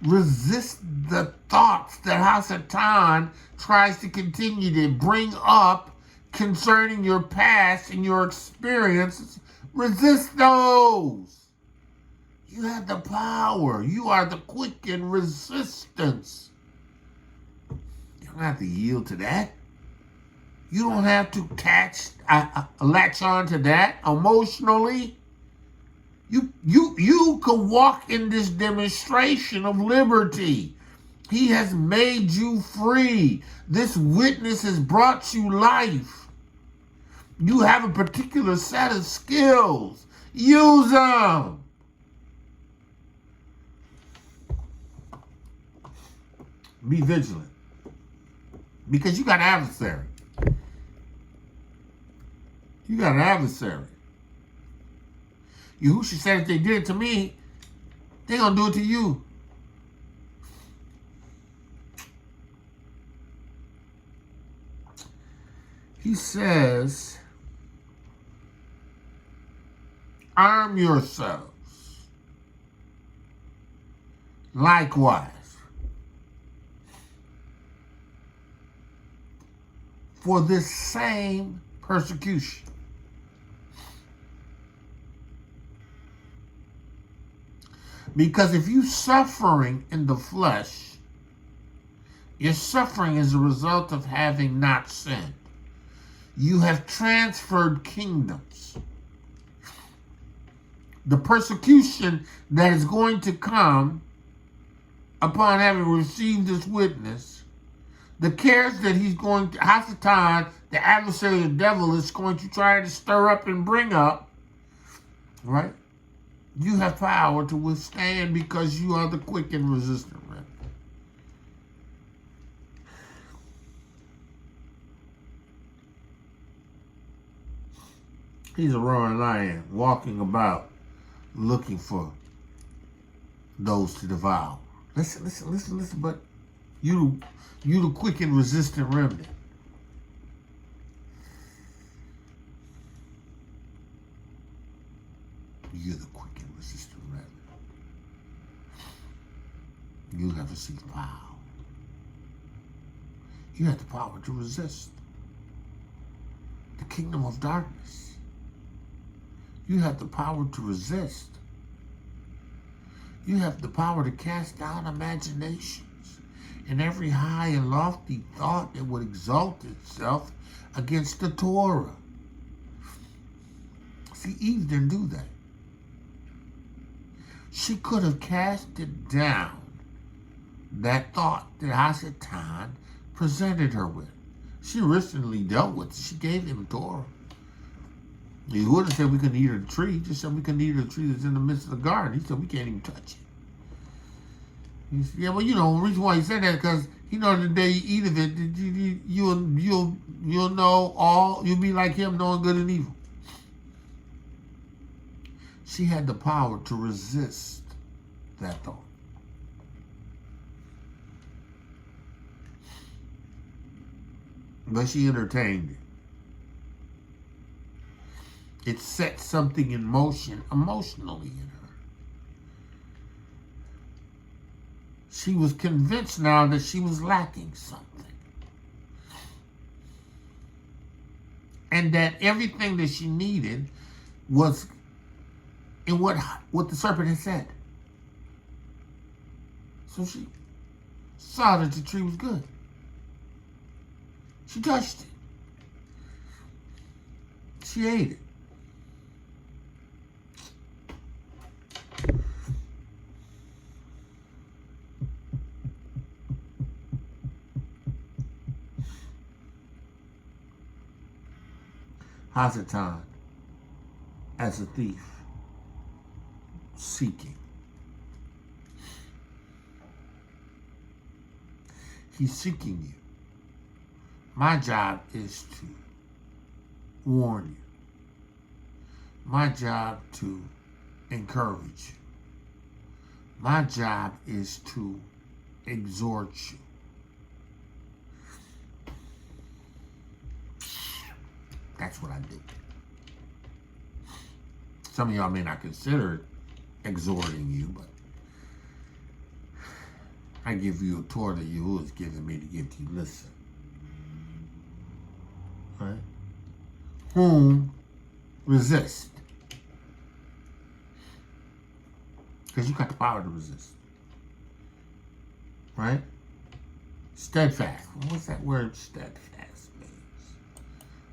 Resist the thoughts that Hasatan tries to continue to bring up concerning your past and your experiences. Resist those. You have the power. You are the Quicken resistance. You don't have to yield to that. You don't have to latch on to that emotionally. You can walk in this demonstration of liberty. He has made you free. This witness has brought you life. You have a particular set of skills. Use them. Be vigilant. Because you got an adversary. You got an adversary. Yahushua said if they did it to me, they're going to do it to you. He says, arm yourselves. Likewise. For this same persecution. Because if you're suffering in the flesh, your suffering is a result of having not sinned. You have transferred kingdoms. The persecution that is going to come upon having received this witness, the cares that he's going to, Hasatan, the adversary, the devil, is going to try to stir up and bring up, right? You have power to withstand because you are the quick and resistant remnant. He's a roaring lion walking about looking for those to devour. Listen, but you the quick and resistant remnant. You're the quick and resistant remnant. You have received power. You have the power to resist the kingdom of darkness. You have the power to resist. You have the power to cast down imaginations and every high and lofty thought that would exalt itself against the Torah. See, Eve didn't do that. She could have casted down that thought that Hasatan presented her with. She recently dealt with it. She gave him Torah. He wouldn't have said we couldn't eat of the tree. He just said we couldn't eat of the tree that's in the midst of the garden. He said we can't even touch it. He said, yeah, well, the reason why he said that because he knows the day you eat of it, you'll know all. You'll be like him, knowing good and evil. She had the power to resist that thought. But she entertained it. It set something in motion emotionally in her. She was convinced now that she was lacking something. And that everything that she needed was in what the serpent had said. So she saw that the tree was good. She touched it. She ate it. Hasatan, as a thief, seeking. He's seeking you. My job is to warn you. My job to encourage you. My job is to exhort you. That's what I do. Some of y'all may not consider exhorting you, but I give you a Torah that Yahuwah has given me to give to you. Listen. Right? Whom resist. Because you got the power to resist. Right? Steadfast. What's that word steadfast means?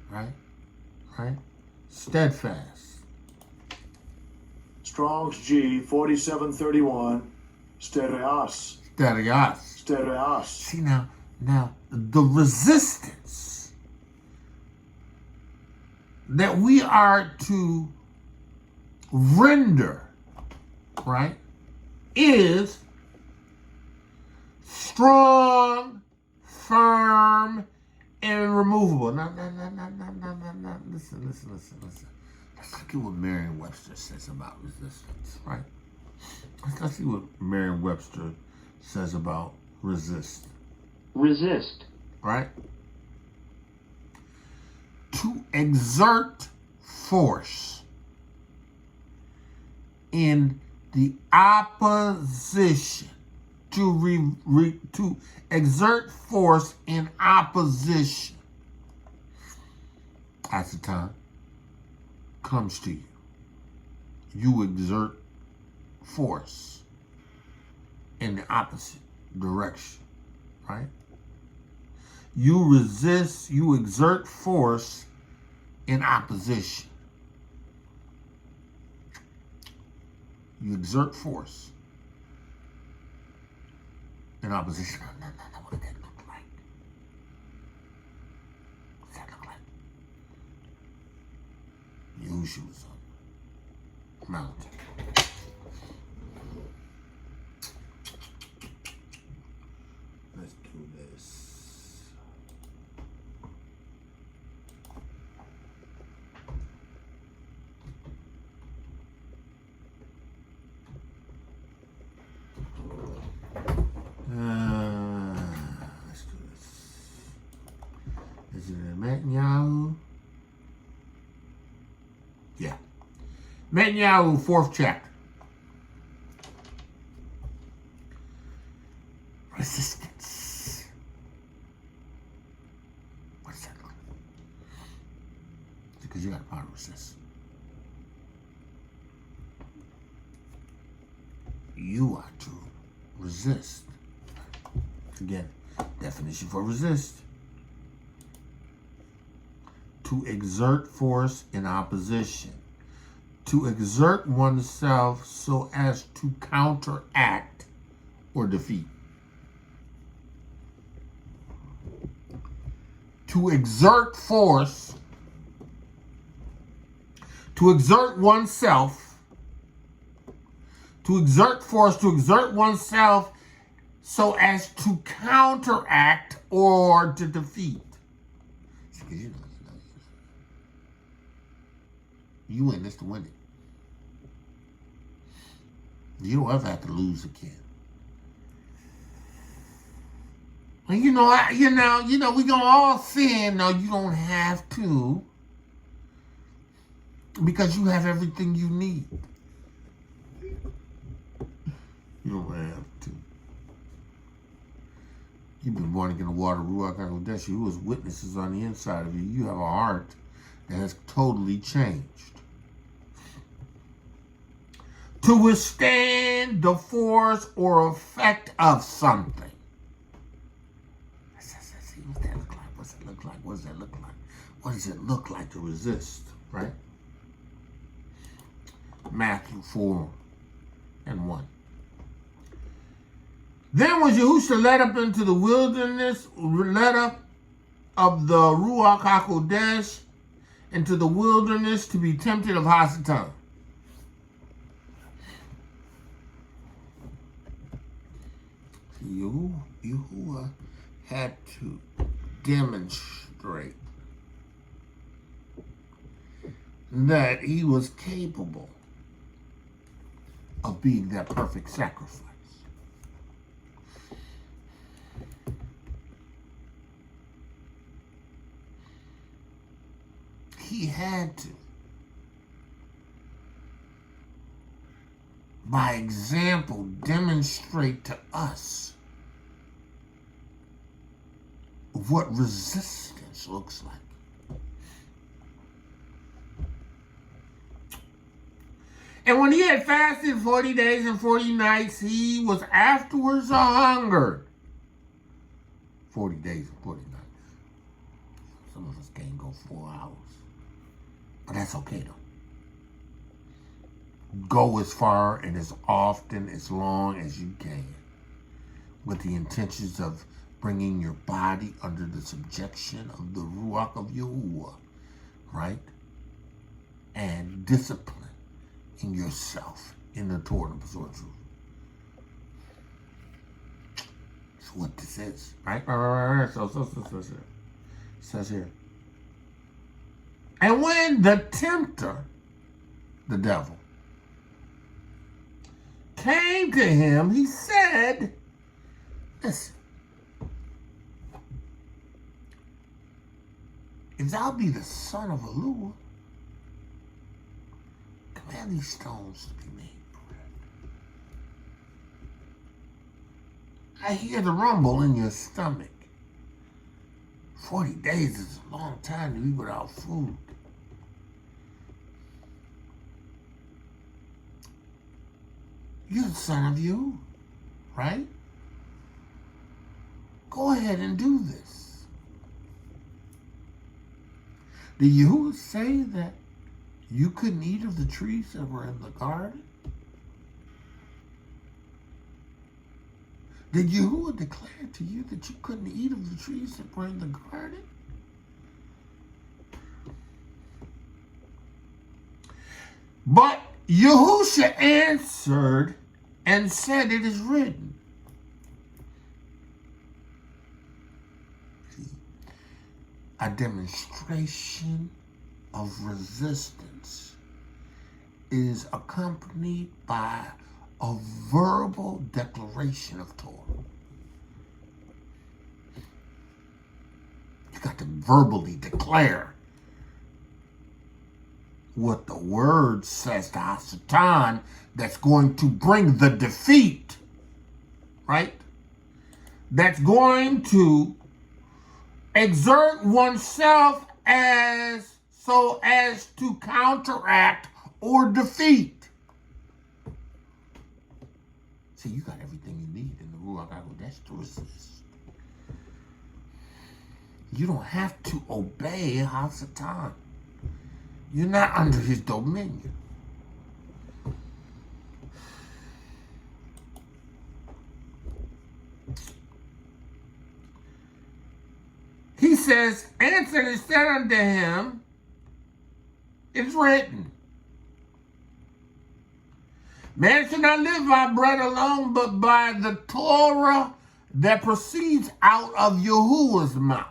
Right? Right? Steadfast. Strong's G 4731. Stereas. Steadfast. Stereas. See now the resistance that we are to render, right, is strong, firm, and removable. Now, listen. Let's look at what Merriam-Webster says about resistance, right? Let's see what Merriam-Webster says about resist. Resist. Right? To exert force in the opposition. To exert force in opposition. As the time comes to you, you exert force in the opposite direction, right? You resist, you exert force in opposition. You exert force in opposition. No, what does that look like? What does that look like? Yahushua was on the mountain. Let's do this. Let's do this. Is it in Netanyahu? Yeah. Netanyahu, 4th chapter. Resistance. What does that look like? Because you got the power to resist. You are to resist. Again, definition for resist. To exert force in opposition. To exert oneself so as to counteract or defeat. To exert force, to exert oneself, to exert force, to exert oneself so as to counteract or to defeat. Because you in this to win it. You don't ever have to lose again. And we gonna all sin. No, you don't have to, because you have everything you need. You don't have to. You've been born again in the water, Ruach HaKodesh, who is witnesses on the inside of you. You have a heart that has totally changed. To withstand the force or effect of something. What's that look like? What's that look like? What does that look like? What does it look like to resist, right? Matthew 4:1. Then was Yahushua led up into the wilderness, led up of the Ruach HaKodesh into the wilderness to be tempted of Hasatan. Yahuwah had to demonstrate that he was capable of being that perfect sacrifice. He had to, by example, demonstrate to us what resistance looks like. And when he had fasted 40 days and 40 nights, he was afterwards hungered. 40 days and 40 nights. Some of us can't go 4 hours. But that's okay though. Go as far and as often, as long as you can, with the intentions of bringing your body under the subjection of the Ruach of Yahuwah, right? And discipline in yourself in the Torah and the Truth. That's what this is, right? So it says here. And when the tempter, the devil, came to him, he said, listen, if thou be the son of Elohiym, command these stones to be made bread. I hear the rumble in your stomach. 40 days is a long time to be without food. You're the son of you, right? Go ahead and do this. Did Yahuwah say that you couldn't eat of the trees that were in the garden? Did Yahuwah declare to you that you couldn't eat of the trees that were in the garden? But Yahusha answered and said, it is written. See, a demonstration of resistance is accompanied by a verbal declaration of Torah. You got to verbally declare what the word says to Hasatan that's going to bring the defeat, right? That's going to exert oneself as so as to counteract or defeat. See, you got everything you need in the Ruach HaKodesh to resist. You don't have to obey Hasatan. You're not under his dominion. He says, answered and said unto him, it is written, man shall not live by bread alone, but by the Torah that proceeds out of Yahuwah's mouth.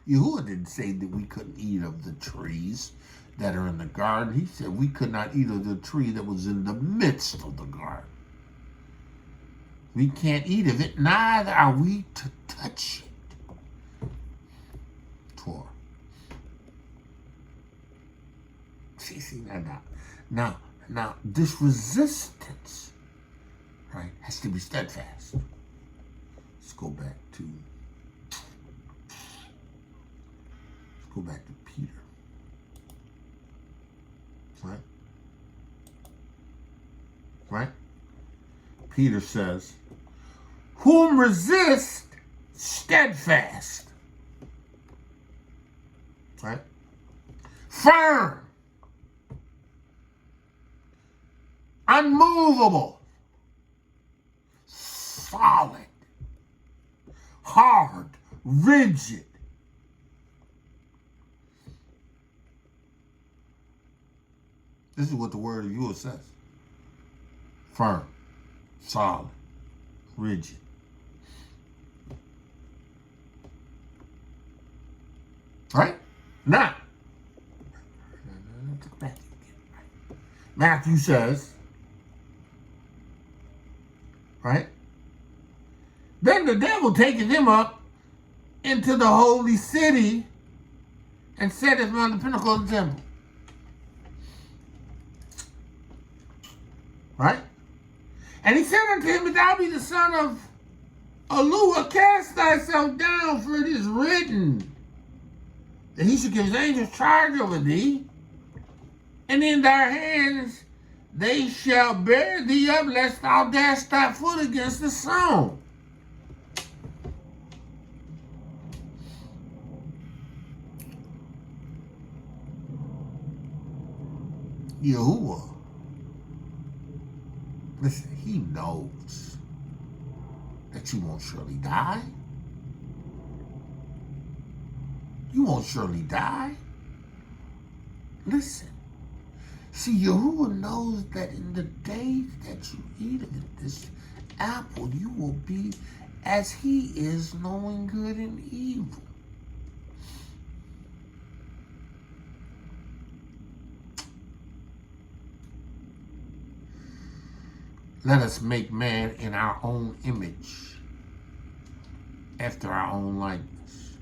Yahuwah didn't say that we couldn't eat of the trees that are in the garden. He said we could not eat of the tree that was in the midst of the garden. We can't eat of it, neither are we to touch it. Torah. See, now, this resistance, right, has to be steadfast. Let's go back to Peter. Right? Peter says, whom resist steadfast. Right? Firm. Unmovable. Solid. Hard. Rigid. This is what the word of Yahuwah says. Firm, solid, rigid. Right? Now, Matthew says, right? Then the devil taketh him up into the holy city and setteth him on the pinnacle of the temple. Right? And he said unto him, if thou be the son of Elohiym, cast thyself down, for it is written, that he should give his angels charge over thee, and in their hands they shall bear thee up, lest thou dash thy foot against the stone. Yahuwah, listen, he knows that you won't surely die. You won't surely die. Listen. See, Yahuwah knows that in the days that you eat of this apple, you will be as he is, knowing good and evil. Let us make man in our own image, after our own likeness.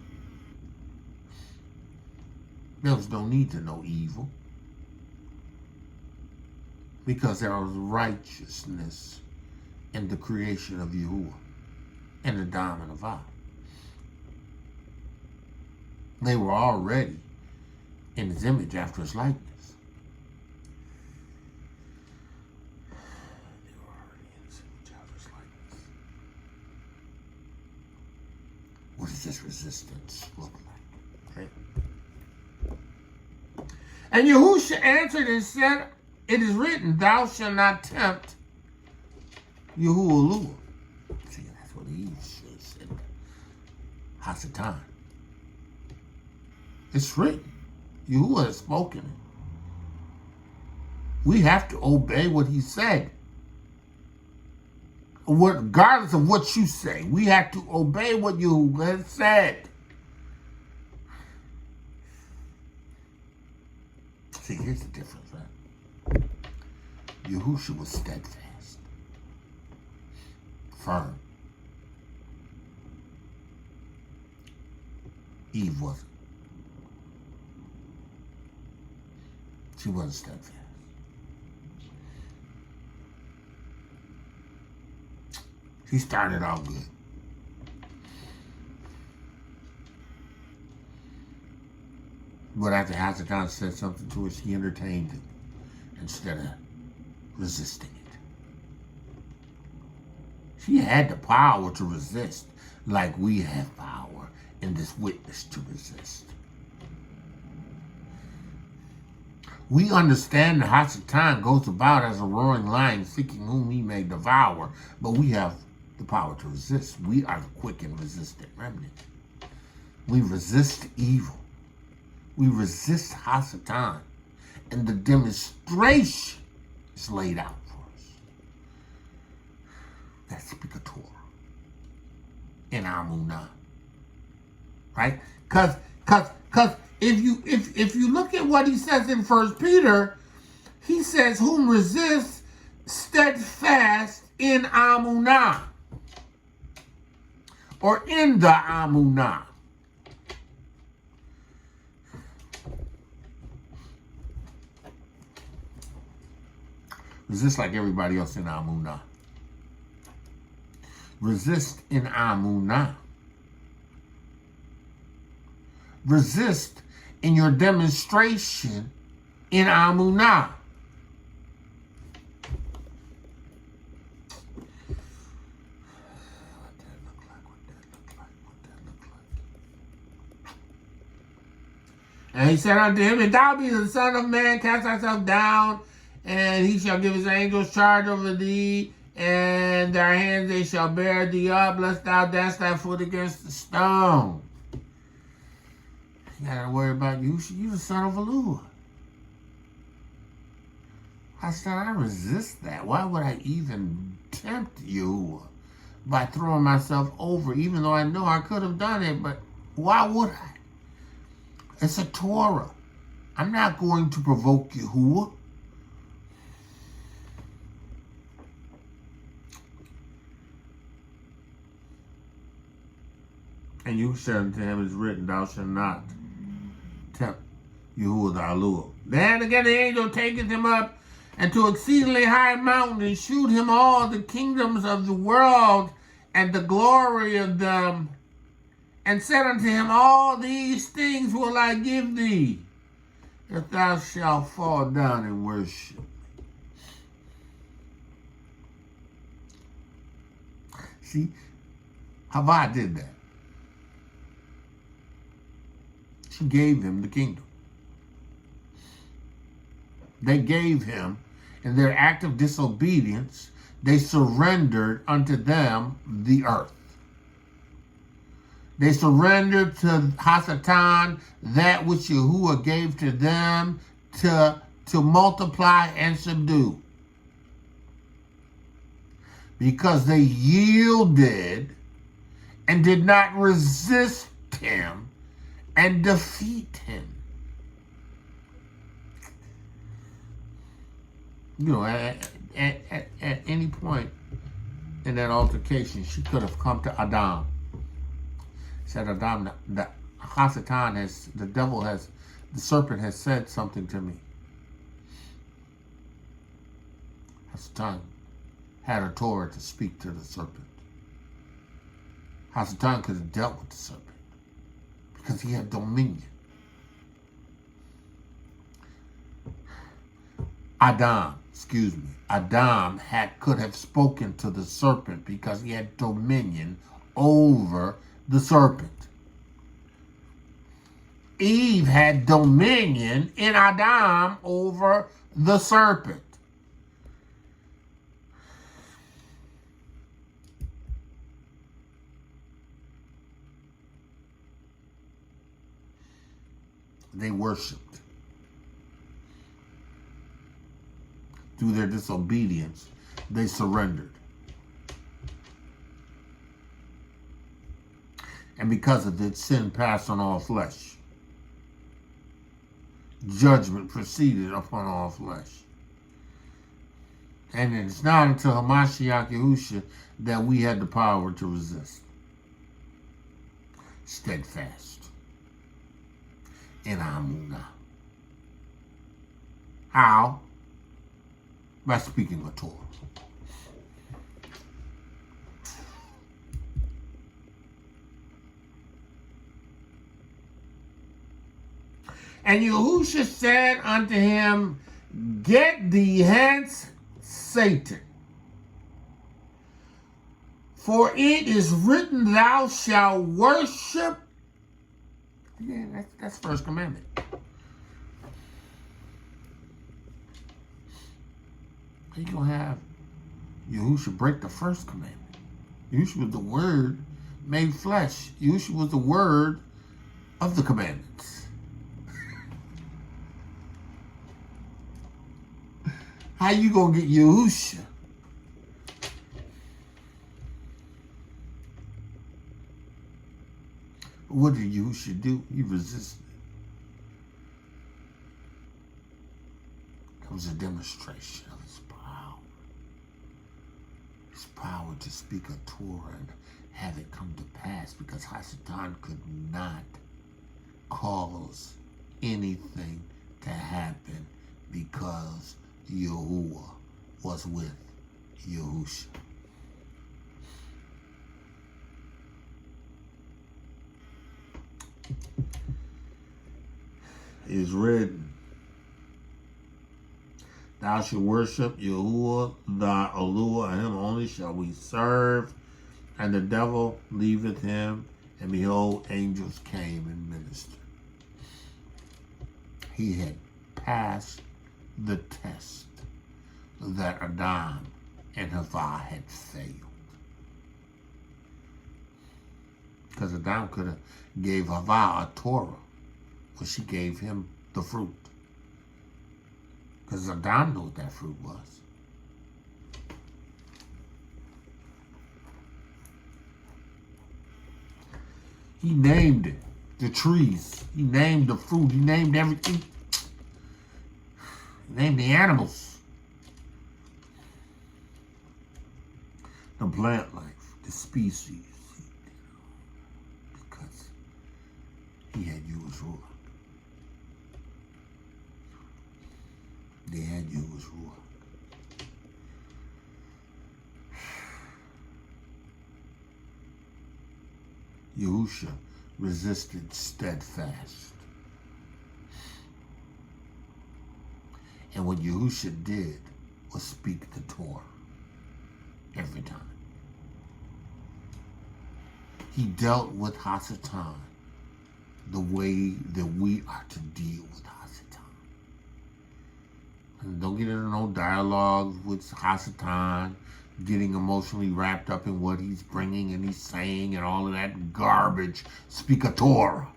There's no need to know evil, because there was righteousness in the creation of Yahuwah and the diamond of I. They were already in his image after his likeness. They were already in his image after his likeness. What does this resistance look like? Okay. And Yahusha answered and said, it is written, thou shalt not tempt Yahuwah. See, that's what he said. Hasatan. It's written. Yahuwah has spoken it. We have to obey what he said. Regardless of what you say, we have to obey what Yahuwah has said. See, here's the difference, right? Yahusha was steadfast, firm. Eve wasn't. She wasn't steadfast. She started out good. But after Hasatan said something to her, she entertained it instead of resisting it. She had the power to resist, like we have power in this witness to resist. We understand that Hasatan goes about as a roaring lion, seeking whom he may devour, but we have the power to resist. We are the quick and resistant remnant. We resist evil. We resist Hasatan, and the demonstration is laid out for us. That's speak of Torah in Amunah, right? Because if you look at what he says in 1 Peter, he says, "Whom resist steadfast in Amunah," or in the Amunah. Resist like everybody else in Amunah. Resist in Amunah. Resist in your demonstration in Amunah. What that look like? And he said unto him, "If thou be the Son of Man, cast thyself down, and he shall give his angels charge over thee, and their hands they shall bear thee up, lest thou dash thy foot against the stone." You gotta worry about you. You're the son of Elohiym. I said, I resist that. Why would I even tempt you by throwing myself over, even though I know I could have done it, but why would I? It's a Torah. I'm not going to provoke Yahuwah. And you said unto him, "Is written, thou shalt not tempt Yahuwah thy Lord." Then again the angel taketh him up into exceedingly high mountain, and shewed him all the kingdoms of the world and the glory of them, and said unto him, all these things will I give thee, if thou shalt fall down and worship. See, Havah did that. She gave him the kingdom. They gave him, in their act of disobedience, they surrendered unto them the earth. They surrendered to Hasatan that which Yahuwah gave to them to multiply and subdue. Because they yielded and did not resist him and defeat him. You know, at any point in that altercation, she could have come to Adam. Said, Adam, the Hasatan has, the devil has, the serpent has said something to me. Hasatan had a Torah to speak to the serpent. Hasatan could have dealt with the serpent because he had dominion. Adam could have spoken to the serpent because he had dominion over the serpent. Eve had dominion in Adam over the serpent. They worshiped. Through their disobedience, they surrendered. And because of it, sin passed on all flesh. Judgment proceeded upon all flesh. And it's not until Mashiach Yahusha that we had the power to resist. Steadfast in Amunah. How? By speaking the Torah. And Yahusha said unto him, get thee hence, Satan. For it is written, thou shalt worship. Yeah, that's first commandment. How you gonna have Yahusha break the first commandment? Yahusha was the word made flesh. Yahusha was the word of the commandments. How you gonna get Yahusha? What did Yahusha do? He resisted. It was a demonstration of his power. His power to speak a Torah and have it come to pass, because Hasatan could not cause anything to happen because Yahuwah was with Yahusha. It is written, thou shalt worship Yahuwah thy Elohiym, and him only shall we serve. And the devil leaveth him, and behold, angels came and ministered. He had passed the test that Adam and Havah had failed. Because Adam could have gave Havah a Torah, but she gave him the fruit. Because Adam knew what that fruit was. He named it, the trees. He named the fruit. He named everything. He named the animals. The plant life, the species. Because he had you as ruler. They had you as ruler. Yahusha resisted steadfast. And what Yahusha did was speak the Torah every time. He dealt with Hasatan the way that we are to deal with Hasatan. And don't get into no dialogue with Hasatan, getting emotionally wrapped up in what he's bringing and he's saying and all of that garbage. Speak a Torah.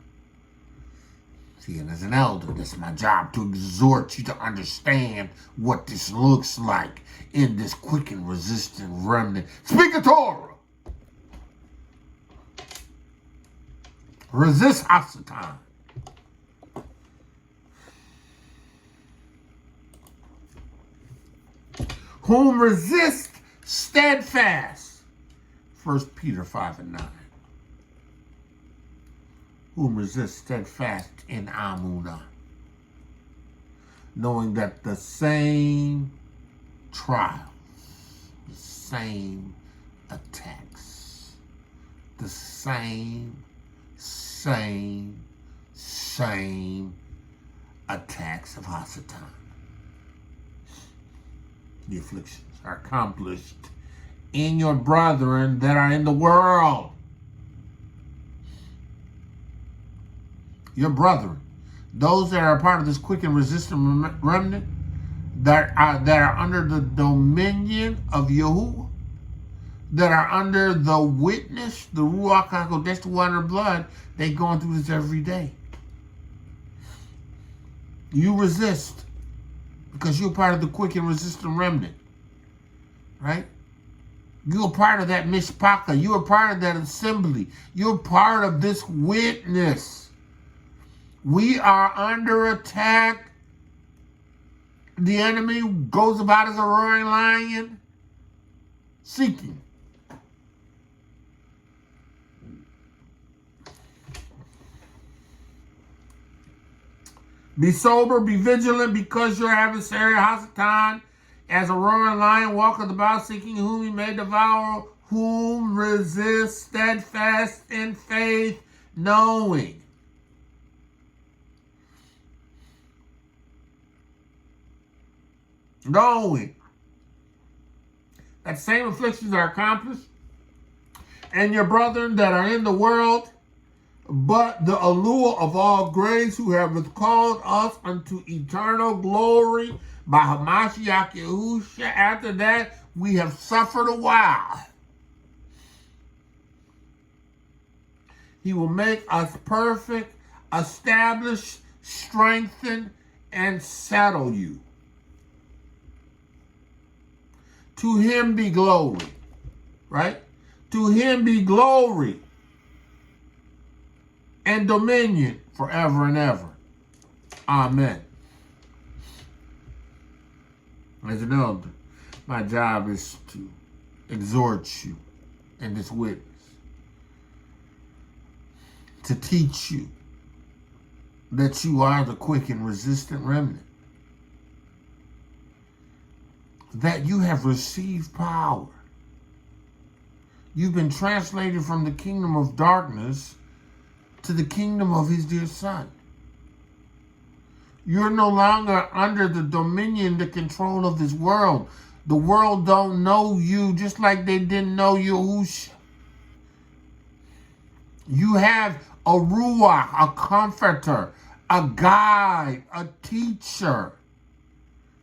See, and as an elder, that's my job, to exhort you to understand what this looks like in this quicken, resistant remnant. Speak a Torah. Resist Hasatan. Whom resist steadfast. 1 Peter 5:9. Whom resist steadfast in Amunah, knowing that the same trials, the same attacks, the same attacks of Hasatan, the afflictions, are accomplished in your brethren that are in the world. Your brethren, those that are part of this quick and resistant remnant, that are under the dominion of Yahuwah, that are under the witness, the Ruach HaKodesh, the water and blood, they going through this every day. You resist because you're part of the quick and resistant remnant, right? You're part of that mishpachah. You're part of that assembly. You're part of this witness. We are under attack. The enemy goes about as a roaring lion, seeking. Be sober, be vigilant, because your adversary Hasatan, as a roaring lion, walketh about, seeking whom he may devour, whom resist steadfast in faith, knowing that same afflictions are accomplished, and your brethren that are in the world, but the allure of all grace, who have called us unto eternal glory by Mashiach Yahusha. After that, we have suffered a while. He will make us perfect, establish, strengthen, and settle you. To him be glory, right? To him be glory and dominion forever and ever. Amen. As an elder, my job is to exhort you in this witness, to teach you that you are the quick and resistant remnant, that you have received power. You've been translated from the kingdom of darkness to the kingdom of his dear son. You're no longer under the dominion, the control of this world. The world don't know you just like they didn't know Yahusha. You have a ruach, a comforter, a guide, a teacher.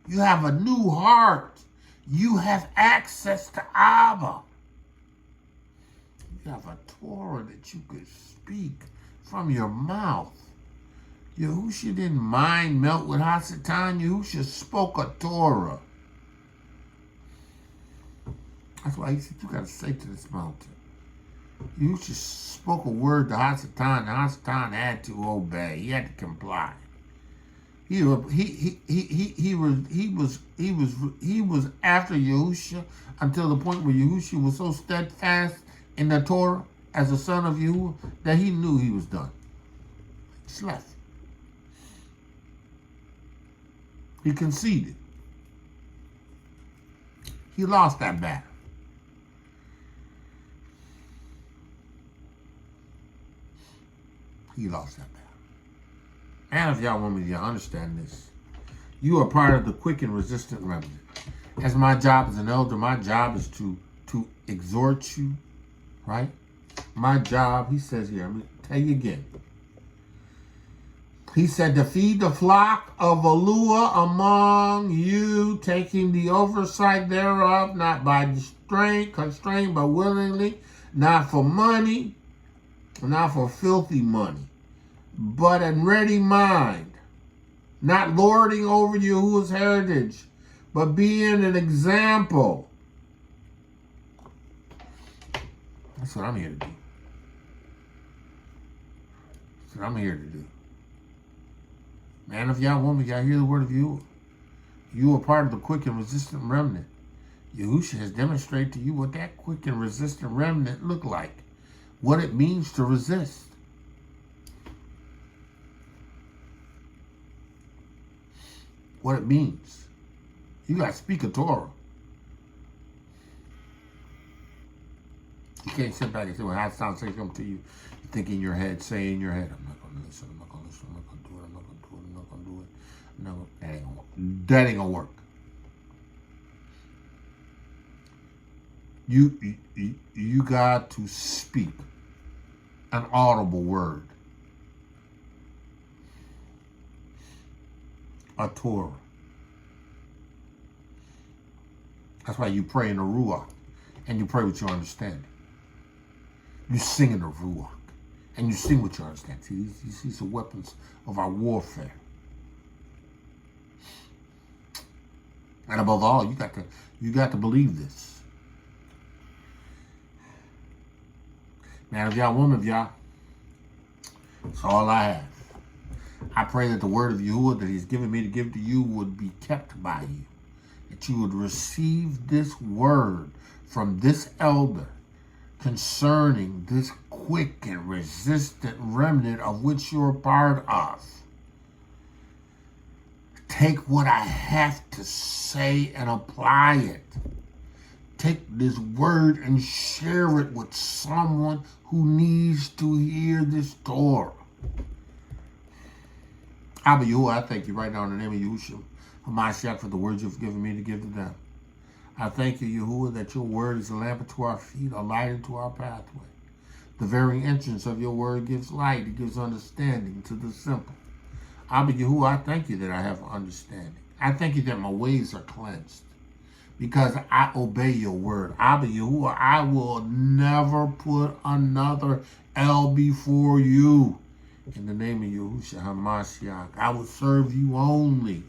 You have a new heart. You have access to Abba. You have a Torah that you could speak from your mouth. Yahusha didn't mind melt with Hasatan. Yahusha spoke a Torah. That's why he said, you got to say to this mountain. Yahusha spoke a word to Hasatan, and Hasatan had to obey. He had to comply. He was after Yahusha until the point where Yahusha was so steadfast in the Torah as a son of Yahuwah that he knew he was done. He just left. He conceded. He lost that battle. He lost that battle. And if y'all want me to understand this, you are part of the Quicken Resistant Remnant. As my job as an elder, my job is to exhort you, right? My job, he says here, I'm going to tell you again. He said, to feed the flock of Elohiym among you, taking the oversight thereof, not by constraint, but willingly, not for money, not for filthy money, but in ready mind, not lording over Yahuwah's heritage, but being an example. That's what I'm here to do. That's what I'm here to do. Man, if y'all want me, y'all hear the word of Yahuwah. You are part of the quick and resistant remnant. Yahushua has demonstrated to you what that quick and resistant remnant look like. What it means to resist. What it means. You got to speak a Torah. You can't sit back and say, well, how sounds like something to you. You think in your head, say in your head, I'm not going to listen, I'm not going to listen, I'm not going to do it, I'm not going to do it, I'm not going to do it. No, that ain't going to work. That ain't going to work. You got to speak an audible word. A Torah. That's why you pray in the Ruach, and you pray with your understanding. You sing in the Ruach, and you sing with your understanding. See, these are weapons of our warfare. And above all, you got to believe this. Man, if y'all want, that's all I have. I pray that the word of Yahuwah that he's given me to give to you would be kept by you. That you would receive this word from this elder concerning this quick and resistant remnant of which you're a part of. Take what I have to say and apply it. Take this word and share it with someone who needs to hear this Torah. Abba Yahuwah, I thank you right now in the name of Yahushua, Mashiach, for the words you've given me to give to them. I thank you, Yahuwah, that your word is a lamp unto our feet, a light unto our pathway. The very entrance of your word gives light, it gives understanding to the simple. Abba Yahuwah, I thank you that I have understanding. I thank you that my ways are cleansed because I obey your word. Abba Yahuwah, I will never put another L before you. In the name of Yahushua HaMashiach, I will serve you only.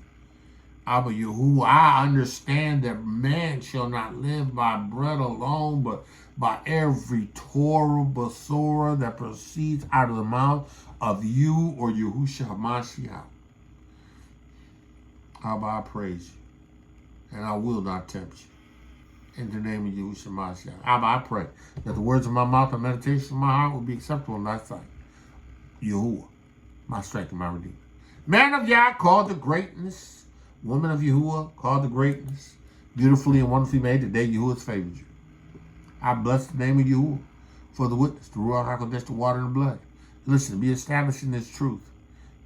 Abba Yahuwah, I understand that man shall not live by bread alone, but by every Torah Basora that proceeds out of the mouth of you or Yahushua HaMashiach. Abba, I praise you, and I will not tempt you. In the name of Yahushua HaMashiach. Abba, I pray that the words of my mouth and meditation of my heart will be acceptable in thy sight. Yahuwah, my strength and my redeemer. Man of Yah, called to greatness. Woman of Yahuwah, called to greatness. Beautifully and wonderfully made, today Yahuwah has favored you. I bless the name of Yahuwah for the witness, the Ruach HaKodesh, the water and the blood. Listen, be established in this truth.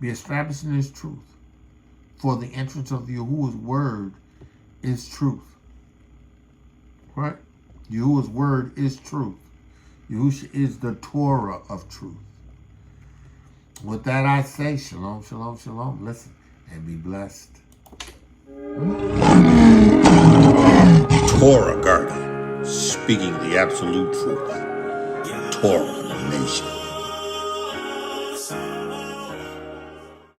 Be established in this truth. For the entrance of Yahuwah's word is truth. Right? Yahuwah's word is truth. Yahushua is the Torah of truth. With that I say, shalom, shalom, shalom. Listen and be blessed. Torah guardian, speaking the absolute truth. Torah nation.